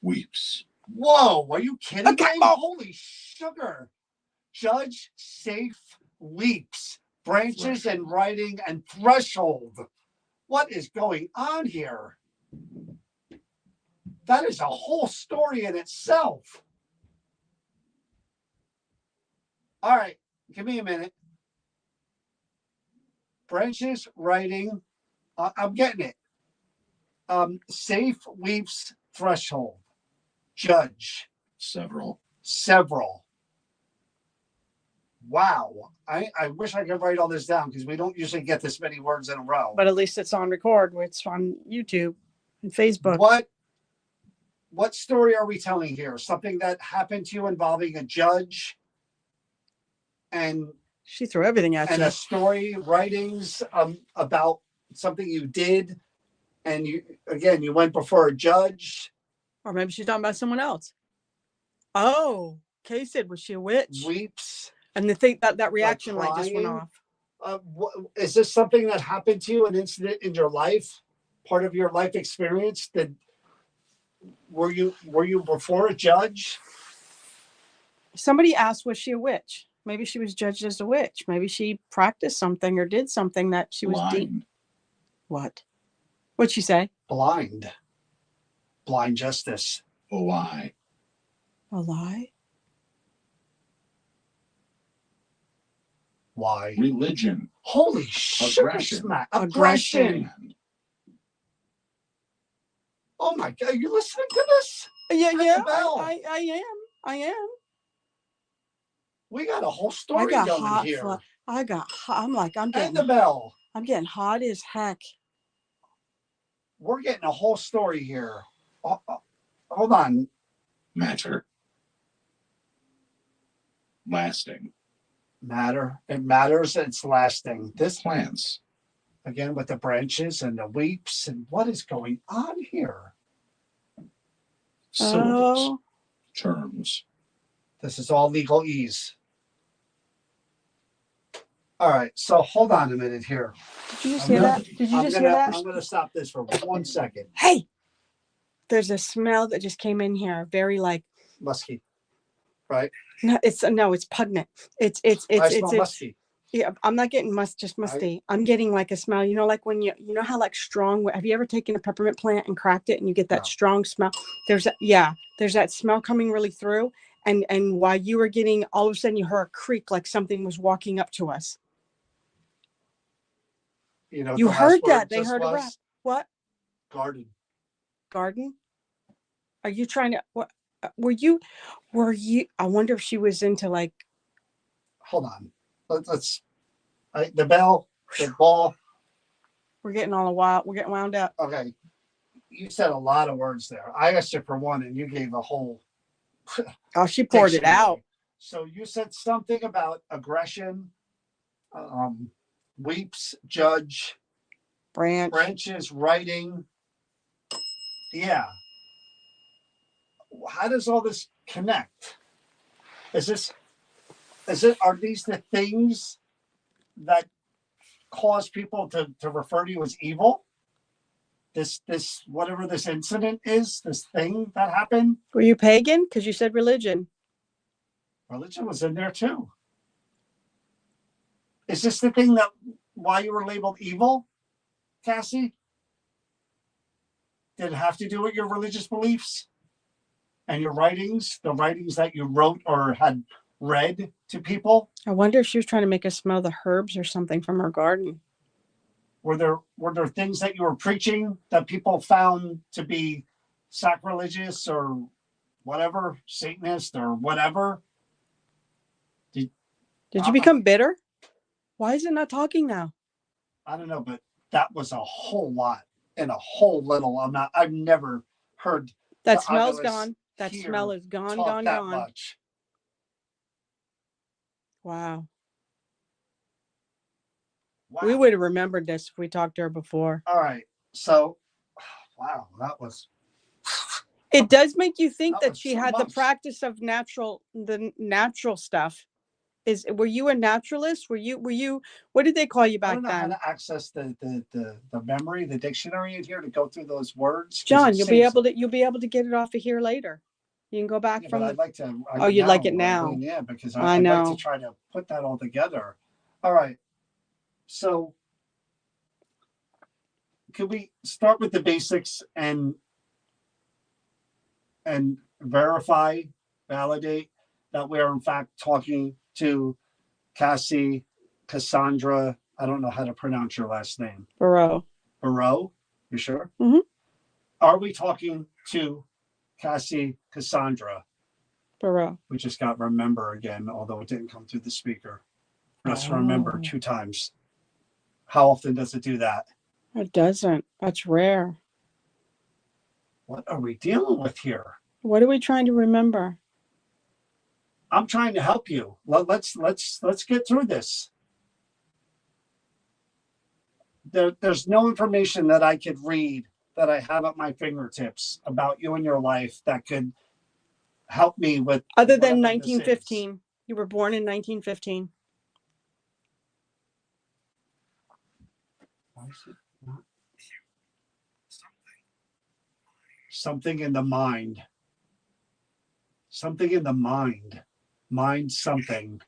Weeps. Whoa, are you kidding Okay. me? Holy sugar. Judge, safe, weeps. Branches and writing and threshold. What is going on here? That is a whole story in itself. All right, give me a minute. Branches, writing, I'm getting it. Safe, weeps, threshold, judge, Several. several. Wow. I wish I could write all this down because we don't usually get this many words in a row. But at least it's on record. It's on YouTube and Facebook. What story are we telling here? Something that happened to you involving a judge and She threw everything at and you. a story, writings about something you did, and you went before a judge. Or maybe she's talking about someone else. Oh, Kay said, was she a witch? Weeps. And the thing that reaction light just went crying? off. Is this something that happened to you, an incident in your life, part of your life experience? Were you before a judge? Somebody asked, was she a witch? Maybe she was judged as a witch. Maybe she practiced something or did something that she was deep. Blind. What? What'd she say? Blind justice. A lie. A lie? Why? Religion. Holy shit! Aggression. Aggression. Oh my God! Are you listening to this? Yeah, Ring yeah. the bell. I am. We got a whole I story got going hot. here. I got hot. I'm like, I'm Ring the getting bell. hot as heck. We're getting a whole story here. Hold on. Matter. Lasting. Matter. It matters. It's lasting. This Plants. again with the branches and the weeps and what is going on here? Syllables. Oh, Terms. This is all legalese. All right, so hold on a minute here. did you just hear that? Did you just hear that? I'm gonna stop this for 1 second. Hey, there's a smell that just came in here. Very like, Musky, right? no, it's pungent. It's I smell musky. yeah. I'm not getting just musty. I'm getting like a smell. You know, like when you know how like strong. Have you ever taken a peppermint plant and cracked it and you get that No. strong smell? There's that smell coming really through. And while you were getting, all of a sudden you heard a creak like something was walking up to us. You know, You the last heard word that? They just heard a rap. was What? garden. Garden? Are you trying to? What? Were you? I wonder if she was into like. Hold on. Let's the bell, the ball. We're getting all a while. We're getting wound up. Okay, you said a lot of words there. I asked you for one, and you gave a whole. Oh, she poured it out. So you said something about aggression, weeps, judge, branches, writing. Yeah. How does all this connect? Are these the things that cause people to refer to you as evil? This whatever this incident is, this thing that happened? Were you pagan? Because you said religion. Religion was in there too. Is this the thing that why you were labeled evil, Cassie? Did it have to do with your religious beliefs and your writings, the writings that you wrote or had read to people? I wonder if she was trying to make us smell the herbs or something from her garden. Were there things that you were preaching that people found to be sacrilegious or whatever, Satanist or whatever? Did you become bitter? Why is it not talking now? I don't know, but that was a whole lot and a whole little. I've never heard that smell's gone. That here smell is gone, talk gone, that gone. much. Wow. Wow. We would have remembered this if we talked to her before. All right. So, wow, that was. It does make you think That that was she so had the much. practice of the natural stuff. Were you a naturalist? Were you what did they call you I back don't know how then? to access the memory, the dictionary in here to go through those words. John, you'll be able to get it off of here later. You can go back Yeah, from but I'd like to. Oh, you'd like it now. I mean, yeah, because I I'd know. like to try to put that all together. All right. So, could we start with the basics and verify, validate that we are in fact talking to Cassandra? I don't know how to pronounce your last name. Breaux. Breaux? You sure? Mhm. Are we talking to Cassie Cassandra. Breaux. We just got remember again, although it didn't come through the speaker. Press remember 2 times. How often does it do that? It doesn't. That's rare. What are we dealing with here? What are we trying to remember? I'm trying to help you. Let's get through this. There's no information that I could read that I have at my fingertips about you and your life that could help me with. Other than whatever this is. 1915. You were born in 1915. Why is it not? Something in the mind. Something in the mind. Mind something.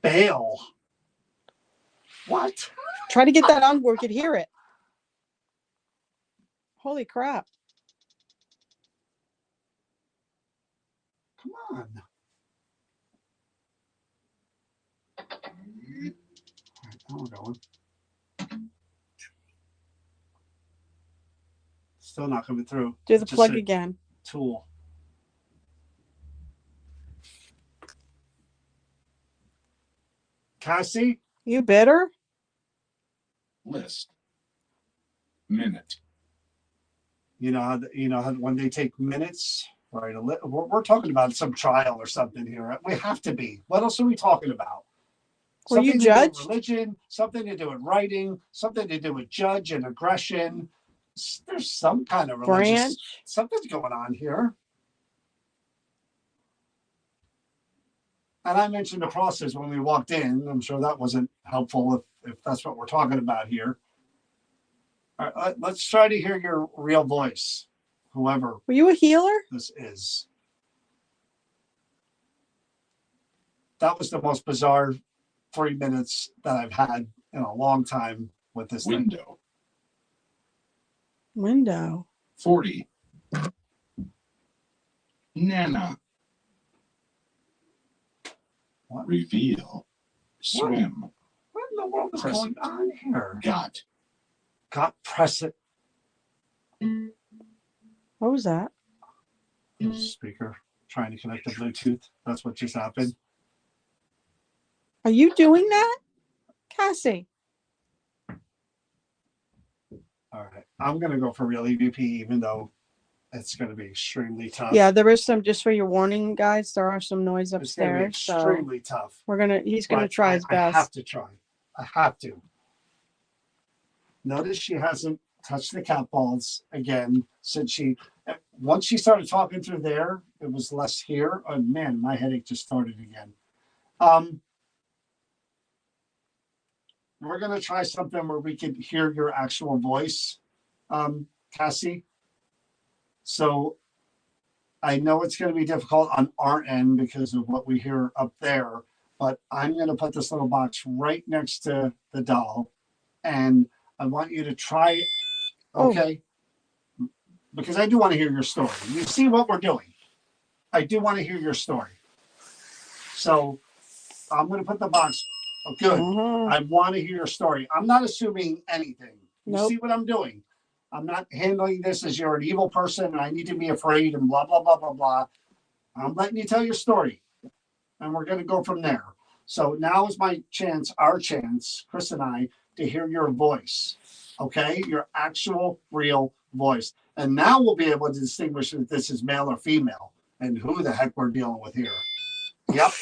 Bail. What? Try to get that on where we could hear it. Holy crap. Come on. All right, now we're going. Still not coming through. Do the Just plug said again. Tool. Cassie? You bitter? List. Minute. You know how when they take minutes, right? We're talking about some trial or something here. We have to be. What else are we talking about? Were you Something to do with judged? religion, something to do with writing, something to do with judge and aggression. There's some kind of religious Branch? something's going on here. And I mentioned the process when we walked in. I'm sure that wasn't helpful if that's what we're talking about here. All right, let's try to hear your real voice, whoever Were you a healer? this is. That was the most bizarre 3 minutes that I've had in a long time with this thing. Window. Window. 40. Nana. What? Reveal. Swim. What in the world is Present. going on here? Got. Press it. What was that? Speaker trying to connect to Bluetooth. That's what just happened. Are you doing that? Cassie? All right. I'm going to go for real EVP, even though it's going to be extremely tough. Yeah, there is some, just for your warning, guys, there are some noise It's going to be upstairs. So extremely tough. he's gonna But try his I have best. to try. I have to. Notice she hasn't touched the cat balls again since once she started talking through there, it was less here. Oh man, my headache just started again. We're gonna try something where we can hear your actual voice, Cassie. So I know it's gonna be difficult on our end because of what we hear up there, but I'm gonna put this little box right next to the doll, and I want you to try it, okay? Because I do want to hear your story. You see what we're doing. I do want to hear your story. So I'm going to put the box. Oh, good. I want to hear your story. I'm not assuming anything. You Nope. see what I'm doing? I'm not handling this as you're an evil person and I need to be afraid and blah, blah, blah, blah, blah. I'm letting you tell your story. And we're going to go from there. So now is my chance, our chance, Chris and I, to hear your voice. Okay? Your actual, real voice. And now we'll be able to distinguish if this is male or female and who the heck we're dealing with here. Yep.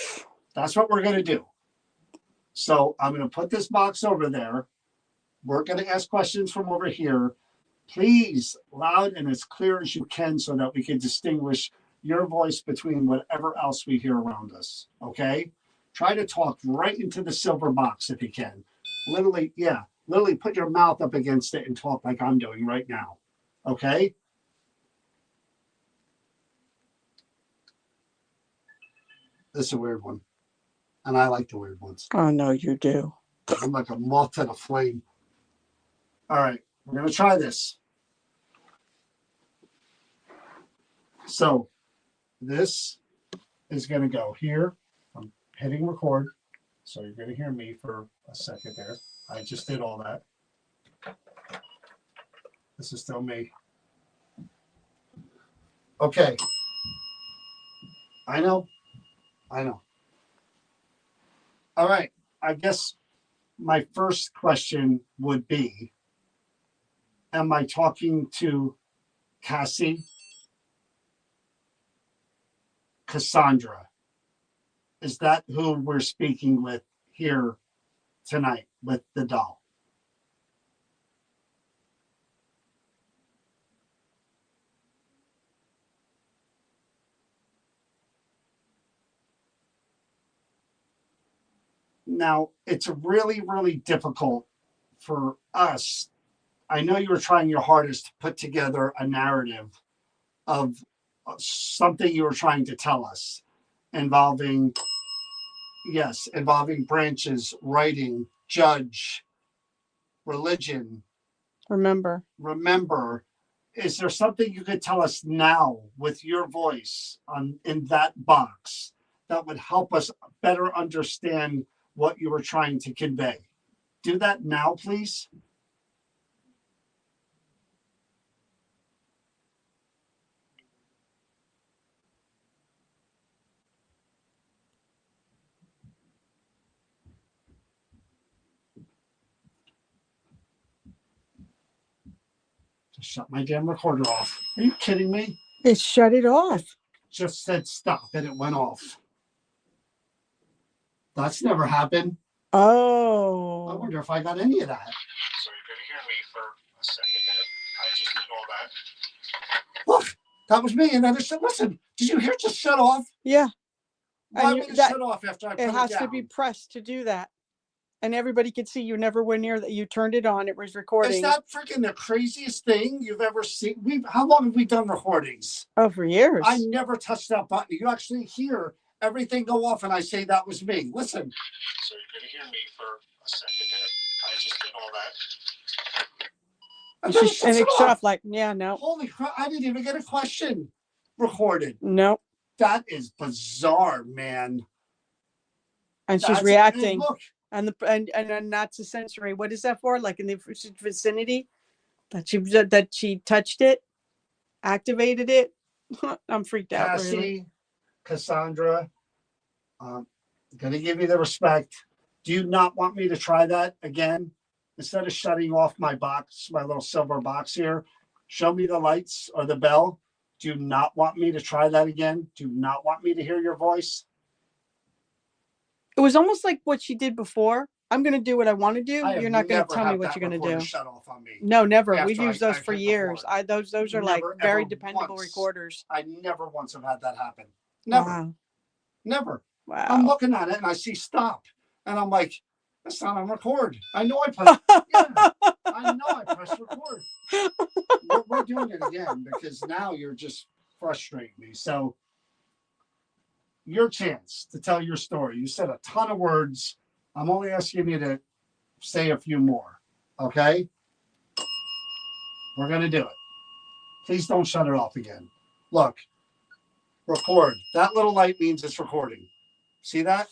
That's what we're going to do. So I'm going to put this box over there. We're going to ask questions from over here. Please, loud and as clear as you can so that we can distinguish your voice between whatever else we hear around us. Okay? Try to talk right into the silver box if you can. Literally, yeah. Literally put your mouth up against it and talk like I'm doing right now. Okay? This is a weird one. And I like the weird ones. Oh, no, you do. I'm like a moth to the flame. All right. We're going to try this. So this is going to go here. I'm hitting record. So you're going to hear me for a second there. I just did all that. This is still me. Okay. I know. All right. I guess my first question would be, am I talking to Cassie? Cassandra? Is that who we're speaking with here tonight with the doll? Now, it's really, really difficult for us. I know you were trying your hardest to put together a narrative of something you were trying to tell us involving, yes, involving branches, writing, judge, religion, Remember. remember. Is there something you could tell us now with your voice in that box that would help us better understand what you were trying to convey? Do that now, please. Just shut my damn recorder off. Are you kidding me? It shut it off. Just said stop and it went off. That's never happened. I Oh. wonder if I got any of that. So you're gonna hear me for a second minute. I just did all that. Look, that was me. And then it said, listen, did you hear it just shut off? Yeah. Why And would it that- shut off after I put It it has down? to be pressed to do that. And everybody could see you never went near that. You turned it on. It was recording. Is that freaking the craziest thing you've ever seen? How long have we done recordings? Oh, for years. I never touched that button. You actually hear everything go off and I say that was me. Listen. So you're gonna hear me for a second minute. I just did all that. And then it And shuts it it shut off. off like, yeah, no. Holy crap. I didn't even get a question recorded. Nope. That is bizarre, man. And she's That's- reacting. Look, And that's a sensory. What is that for? Like in the vicinity that she touched it, activated it. I'm freaked out. Cassie, Really. Cassandra, I'm going to give you the respect. Do you not want me to try that again? Instead of shutting off my box, my little silver box here, show me the lights or the bell. Do you not want me to try that again? Do you not want me to hear your voice? It was almost like what she did before. I'm going to do what I want to do. I have You're not going to never tell me had what that you're going to recorder do. shut off on me. No, never. After We've used those I've for hit years. record. Those are like Never, very ever dependable once. recorders. I never once have had that happen. Never. Wow. Never. Wow. I'm looking at it and I see stop. And I'm like, that's not on record. I know I pressed yeah, I know I pressed record. We're doing it again because now you're just frustrating me. So your chance to tell your story. You said a ton of words. I'm only asking you to say a few more. Okay? We're gonna do it. Please don't shut it off again. Look, record. That little light means it's recording. See that?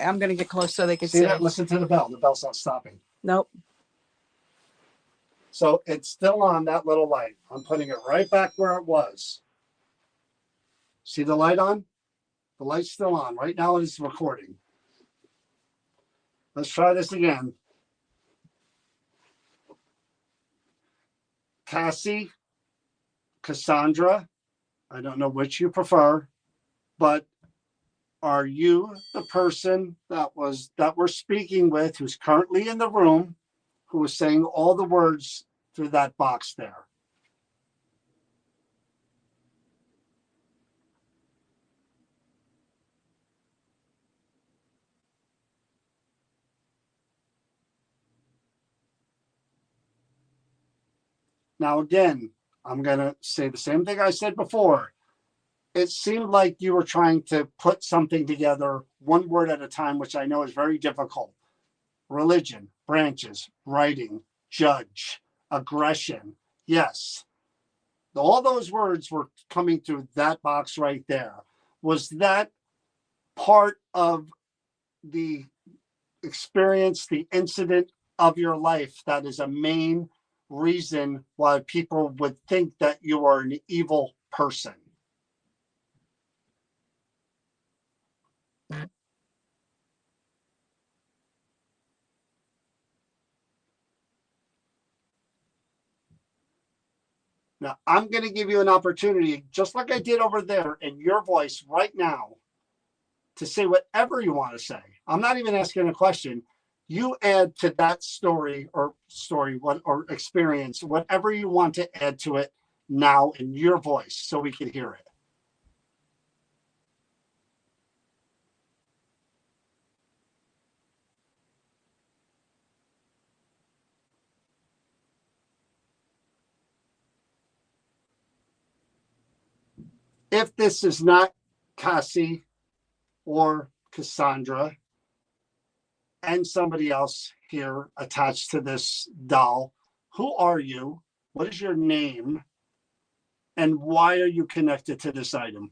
I'm going to get close so they can See see. that? Listen to the bell. The bell's not stopping. Nope. So it's still on, that little light. I'm putting it right back where it was. See the light on? The light's still on. Right now it is recording. Let's try this again. Cassie, Cassandra, I don't know which you prefer, but are you the person that we're speaking with, who's currently in the room, who was saying all the words through that box there? Now, again, I'm going to say the same thing I said before. It seemed like you were trying to put something together one word at a time, which I know is very difficult. Religion, branches, writing, judge, aggression. Yes. All those words were coming through that box right there. Was that part of the experience, the incident of your life that is a main reason why people would think that you are an evil person? Now, I'm going to give you an opportunity, just like I did over there, in your voice right now, to say whatever you want to say. I'm not even asking a question. You add to that story or experience, whatever you want to add to it now in your voice so we can hear it. If this is not Cassie or Cassandra and somebody else here attached to this doll, who are you? What is your name? And why are you connected to this item?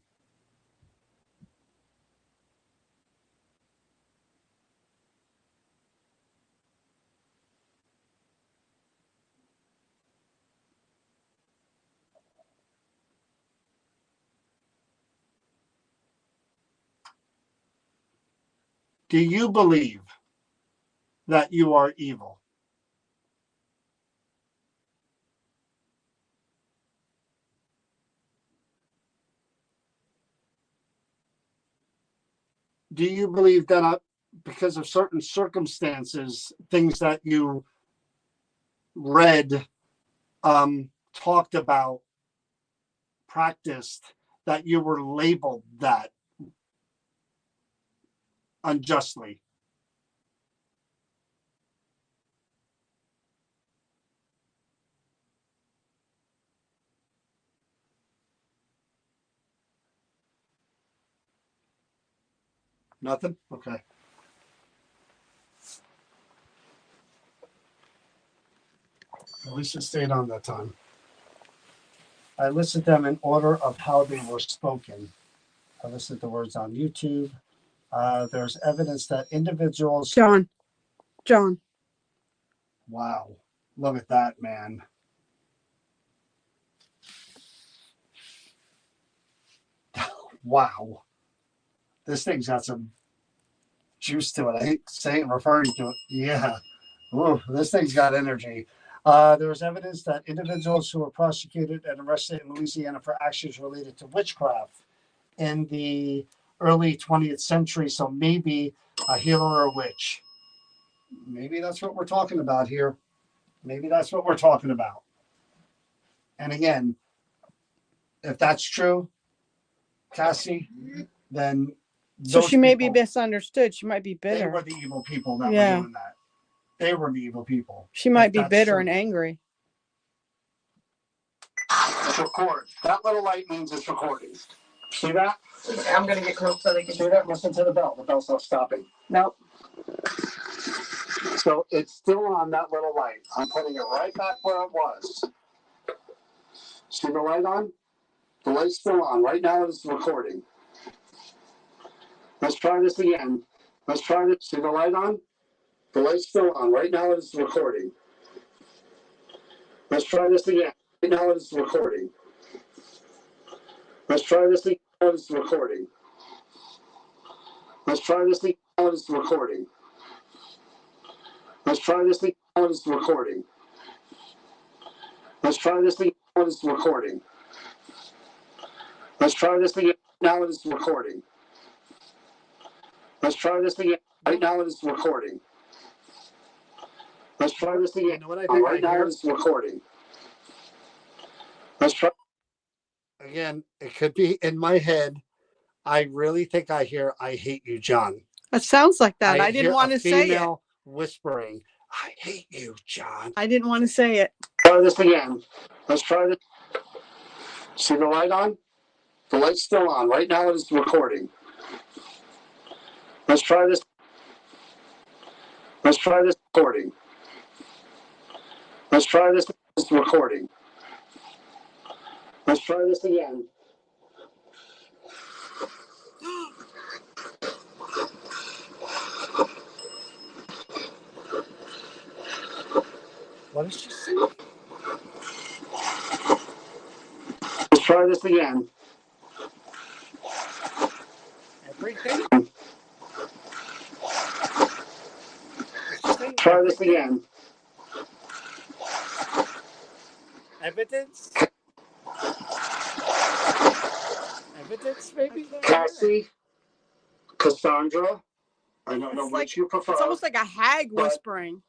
Do you believe that you are evil? Do you believe that because of certain circumstances, things that you read, talked about, practiced, that you were labeled that unjustly? Nothing? Okay. At least it stayed on that time. I listed them in order of how they were spoken. I listed the words on YouTube. There's evidence that individuals. John. Wow. Look at that, man. Wow. This thing's got some juice to it. I hate saying, referring to it. Yeah. Ooh, this thing's got energy. There was evidence that individuals who were prosecuted and arrested in Louisiana for actions related to witchcraft in the early 20th century. So maybe a healer or a witch. Maybe that's what we're talking about here. Maybe that's what we're talking about. And again, if that's true, Cassie, then So she may be people, misunderstood. She might be they bitter. were the evil people that Yeah. were doing that. They were the evil people. She might If be that's bitter true. and angry. Record. That little light means it's recording. See that? I'm gonna get close so they can See that? Listen to the bell. The bell's not stopping. Nope. So it's still on that little light. I'm putting it right back where it was. See the light on? The light's still on. Right now it's recording. Let's try this again. Let's try this. See the light on? The light's still on. Right now it's recording. Let's try this again. Right now it's recording. Let's try this again. Now it's recording. Let's try this again. Now it's recording. Let's try this again. Now it's recording. Let's try this again. Now it's recording. Let's try this again. Now it's recording. Let's try this again. Right now it's recording. Let's try this again. You know what I think right now it's recording. Let's try. Again, it could be in my head. I really think I hear "I hate you, John." It sounds like that. I didn't want to say it. Female whispering, "I hate you, John." I didn't want to say it. Try this again. Let's try this. See the light on? The light's still on. Right now it is recording. Let's try this. Let's try this recording. Let's try this recording. Let's try this again. What did she say? Let's try this again. Everything? Try this again. Evidence? Evidence, maybe? Cassie, Cassandra, I don't know It's which you prefer. It's almost like a hag but whispering.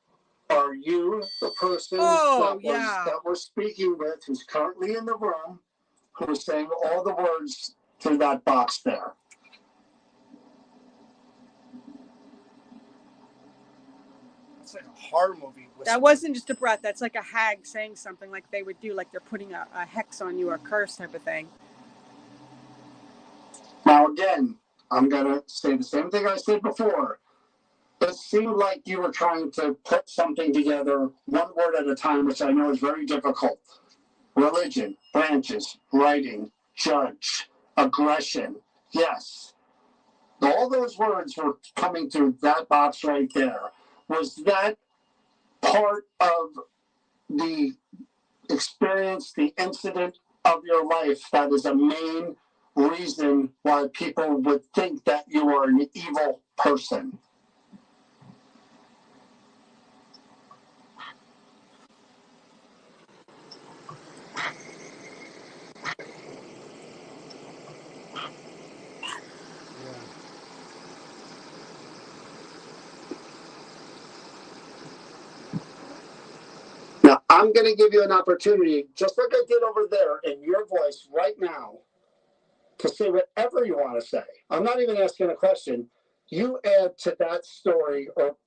Are you the person Oh, that we're speaking with, who's currently in the room, who is saying all the words through that box there? It's like a horror movie. That wasn't just a breath. That's like a hag saying something like they would do, like they're putting a hex on you or a curse type of thing. Now, again, I'm going to say the same thing I said before. It seemed like you were trying to put something together, one word at a time, which I know is very difficult. Religion, branches, writing, judge, aggression. Yes. All those words were coming through that box right there. Was that part of the experience, the incident of your life that is a main reason why people would think that you are an evil person? Now, I'm going to give you an opportunity, just like I did over there, in your voice right now, to say whatever you want to say. I'm not even asking a question. You add to that story or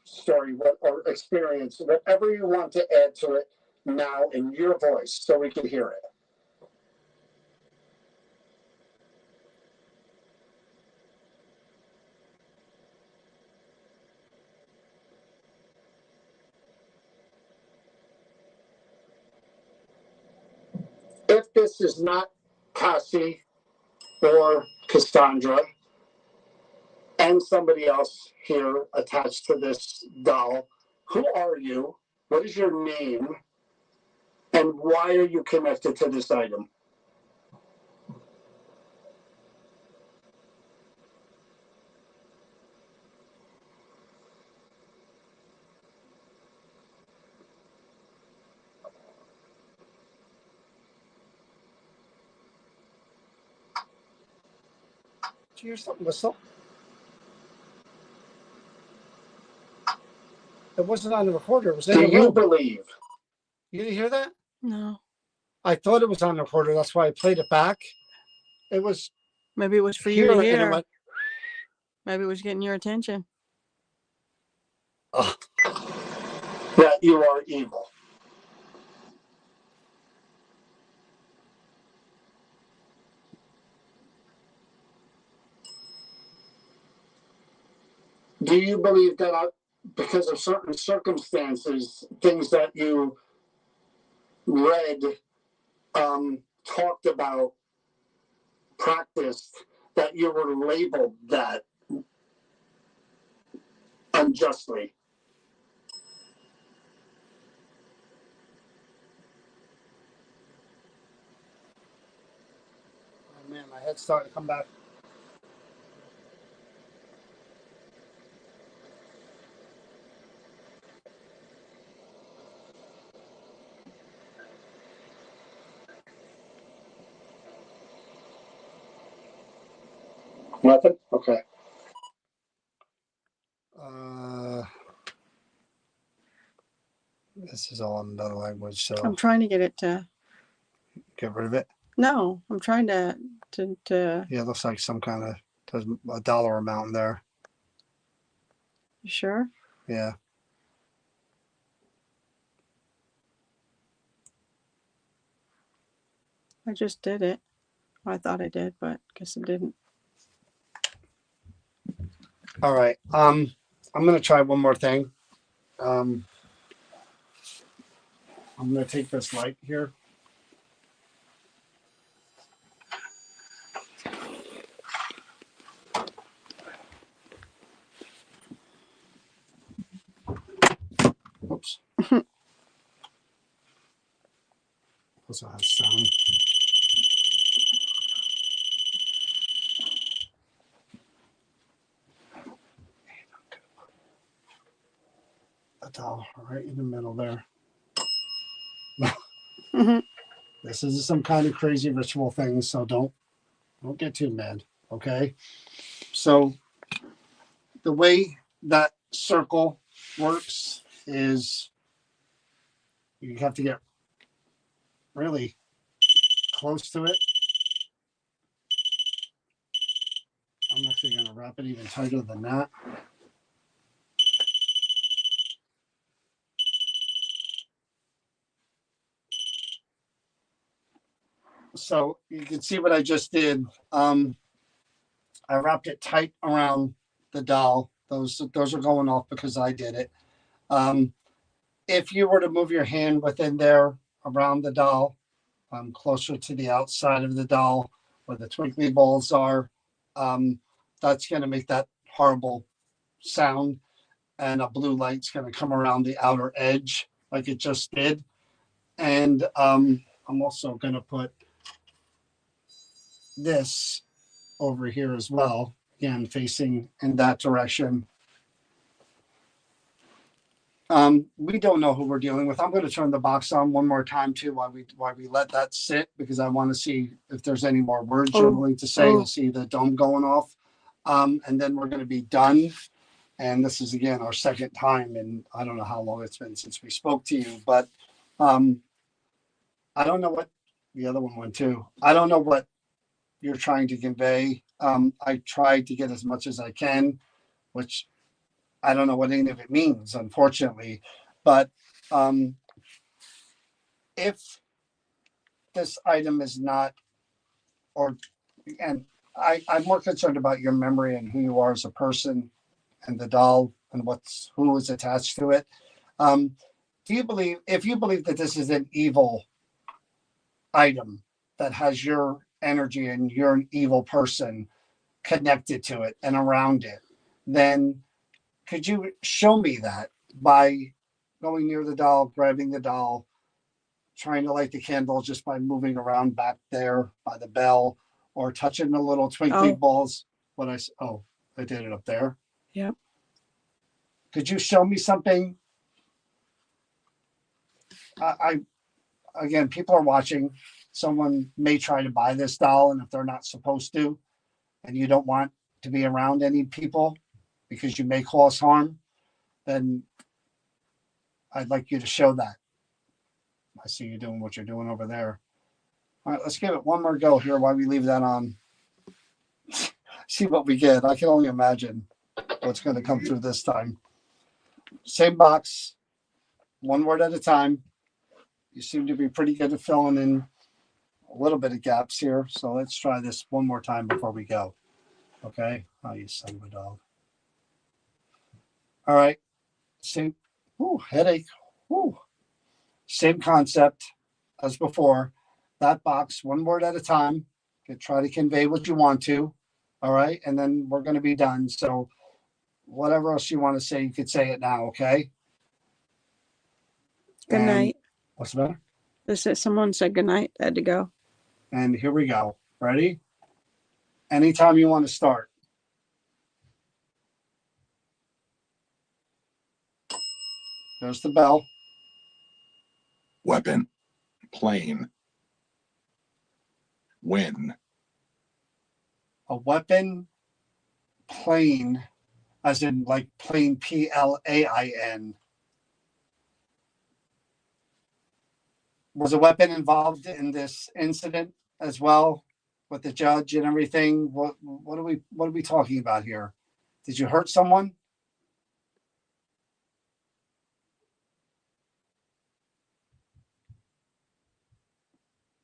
experience whatever you want to add to it now in your voice so we can hear it. If this is not Cassie or Cassandra and somebody else here attached to this doll, who are you? What is your name? And why are you connected to this item? Did you hear something whistle? It wasn't on the recorder. It was in Do the you room. believe? You didn't hear that? No. I thought it was on the recorder. That's why I played it back. It was Maybe it was for you here to and it hear. went, Maybe it was getting your attention. oh, That you are evil. Do you believe that because of certain circumstances, things that you read, talked about, practiced, that you were labeled that unjustly? oh man, my head's starting to come back. Nothing? Okay. This is all in another language, so I'm trying to get it to. get rid of it. No, I'm trying to. Yeah, it looks like some kind of, there's a dollar amount in there. You sure? Yeah. I just did it. I thought I did, but guess it didn't. All right. I'm gonna try one more thing. I'm gonna take this light here. Oops. Also has sound. A doll right in the middle there. Mhm. This is some kind of crazy ritual thing, so don't get too mad, okay? So the way that circle works is you have to get really close to it. I'm actually going to wrap it even tighter than that. So you can see what I just did. I wrapped it tight around the doll. Those are going off because I did it. If you were to move your hand within there around the doll, closer to the outside of the doll where the twinkly balls are, that's going to make that horrible sound, and a blue light's going to come around the outer edge like it just did. And I'm also going to put this over here as well, again facing in that direction. We don't know who we're dealing with. I'm going to turn the box on one more time too while we let that sit, because I want to see if there's any more words you're willing to say. You'll see the dome going off, and then we're going to be done. And this is again our second time, and I don't know how long it's been since we spoke to you, but I don't know what the other one went to. I don't know what you're trying to convey. I tried to get as much as I can, which I don't know what any of it means, unfortunately. But if this item is not, and I'm more concerned about your memory and who you are as a person, and the doll and who is attached to it. If you believe that this is an evil item that has your energy and you're an evil person connected to it and around it, then could you show me that by going near the doll, grabbing the doll, trying to light the candle just by moving around back there by the bell, or touching the little twinkly balls? I did it up there. Yep. Could you show me something? I again, people are watching. Someone may try to buy this doll, and if they're not supposed to, and you don't want to be around any people because you may cause harm, then I'd like you to show that. I see you doing what you're doing over there. All right, let's give it one more go here while we leave that on. See what we get. I can only imagine what's going to come through this time. Same box, one word at a time. You seem to be pretty good at filling in a little bit of gaps here. So let's try this one more time before we go. Okay? Oh, you son of a dog. All right. Same. Ooh, headache. Ooh. Same concept as before. That box, one word at a time. You try to convey what you want to. All right. And then we're going to be done. So whatever else you want to say, you could say it now. Okay. Good night. What's the matter? Someone said good night. I had to go. And here we go. Ready? Anytime you want to start. There's the bell. Weapon. Plane. Win. A weapon, plane, as in like plane, PLAIN. Was a weapon involved in this incident as well with the judge and everything? What are we talking about here? Did you hurt someone?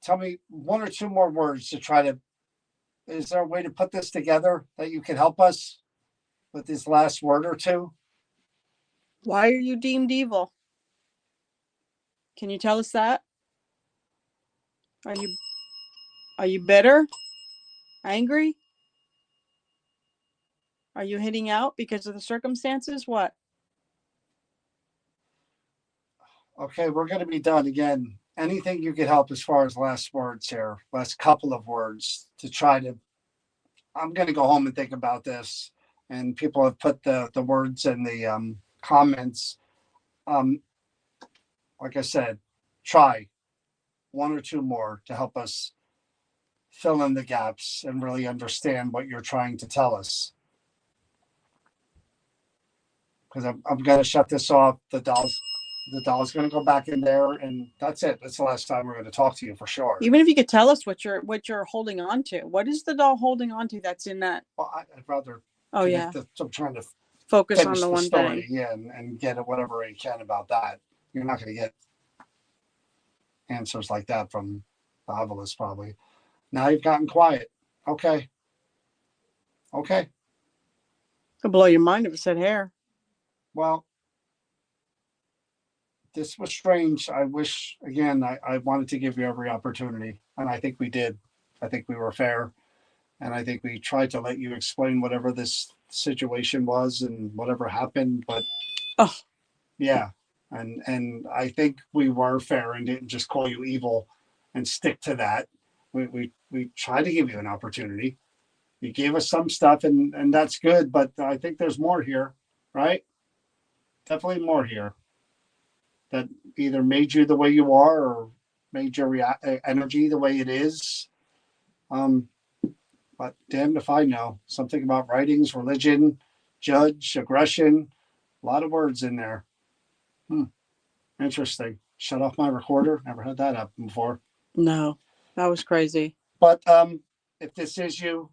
Tell me one or two more words to try to. Is there a way to put this together that you can help us with this last word or two? Why are you deemed evil? Can you tell us that? Are you bitter? Angry? Are you hitting out because of the circumstances? What? Okay, we're going to be done again. Anything you could help as far as last words here, last couple of words to try to. I'm going to go home and think about this. And people have put the words in the comments. Like I said, try. one or two more to help us fill in the gaps and really understand what you're trying to tell us. Because I'm going to shut this off. The doll's going to go back in there, and that's it. That's the last time we're going to talk to you for sure. Even if you could tell us what you're holding on to. What is the doll holding on to that's in that? Well, I'd rather. Oh yeah. I'm trying to Focus on finish the the one story, thing. yeah, and get it whatever you can about that. You're not going to get answers like that from the obelisk, probably. Now you've gotten quiet. Okay. Could blow your mind if it said hair. Well, this was strange. I wish, again, I wanted to give you every opportunity, and I think we did. I think we were fair, and I think we tried to let you explain whatever this situation was and whatever happened. But yeah, and I think we were fair and didn't just call you evil and stick to that. We tried to give you an opportunity. You gave us some stuff, and that's good. But I think there's more here, right? Definitely more here that either made you the way you are or made your energy the way it is. But damned if I know. Something about writings, religion, judge, aggression. A lot of words in there. Interesting. Shut off my recorder. Never had that happen before. No, that was crazy. But if this is you,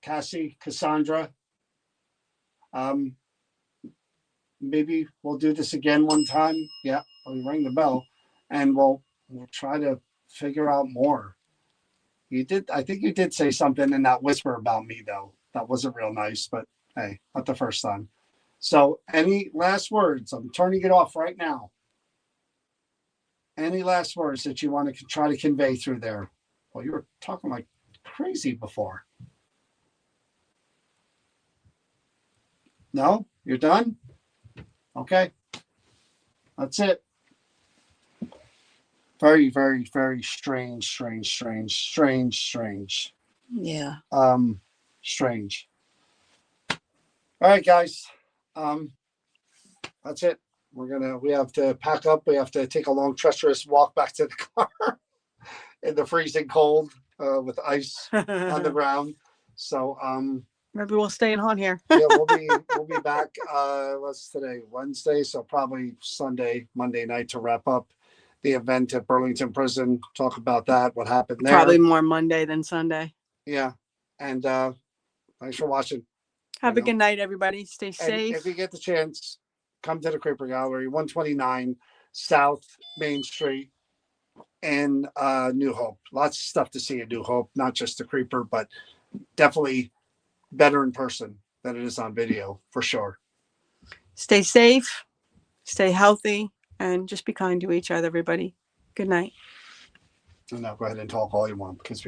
Cassie, Cassandra, maybe we'll do this again one time. Yeah, we ring the bell, and we'll try to figure out more. I think you did say something in that whisper about me, though. That wasn't real nice, but hey, not the first time. So any last words? I'm turning it off right now. Any last words that you want to try to convey through there? Well, you were talking like crazy before. No? You're done? Okay. That's it. Very, very, very strange. Yeah. Strange. All right, guys. That's it. We have to pack up. We have to take a long, treacherous walk back to the car in the freezing cold with ice on the ground. So maybe we'll stay on here. yeah, we'll be back. What's today? Wednesday. So probably Monday night to wrap up the event at Burlington Prison. Talk about that. What happened there? Probably more Monday than Sunday. Yeah. And thanks for watching. Have a good night, everybody. Stay And safe. if you get the chance, come to the Creeper Gallery, 129 South Main Street in New Hope. Lots of stuff to see in New Hope, not just the Creeper, but definitely better in person than it is on video, for sure. Stay safe, stay healthy, and just be kind to each other, everybody. Good night. And now go ahead and talk all you want because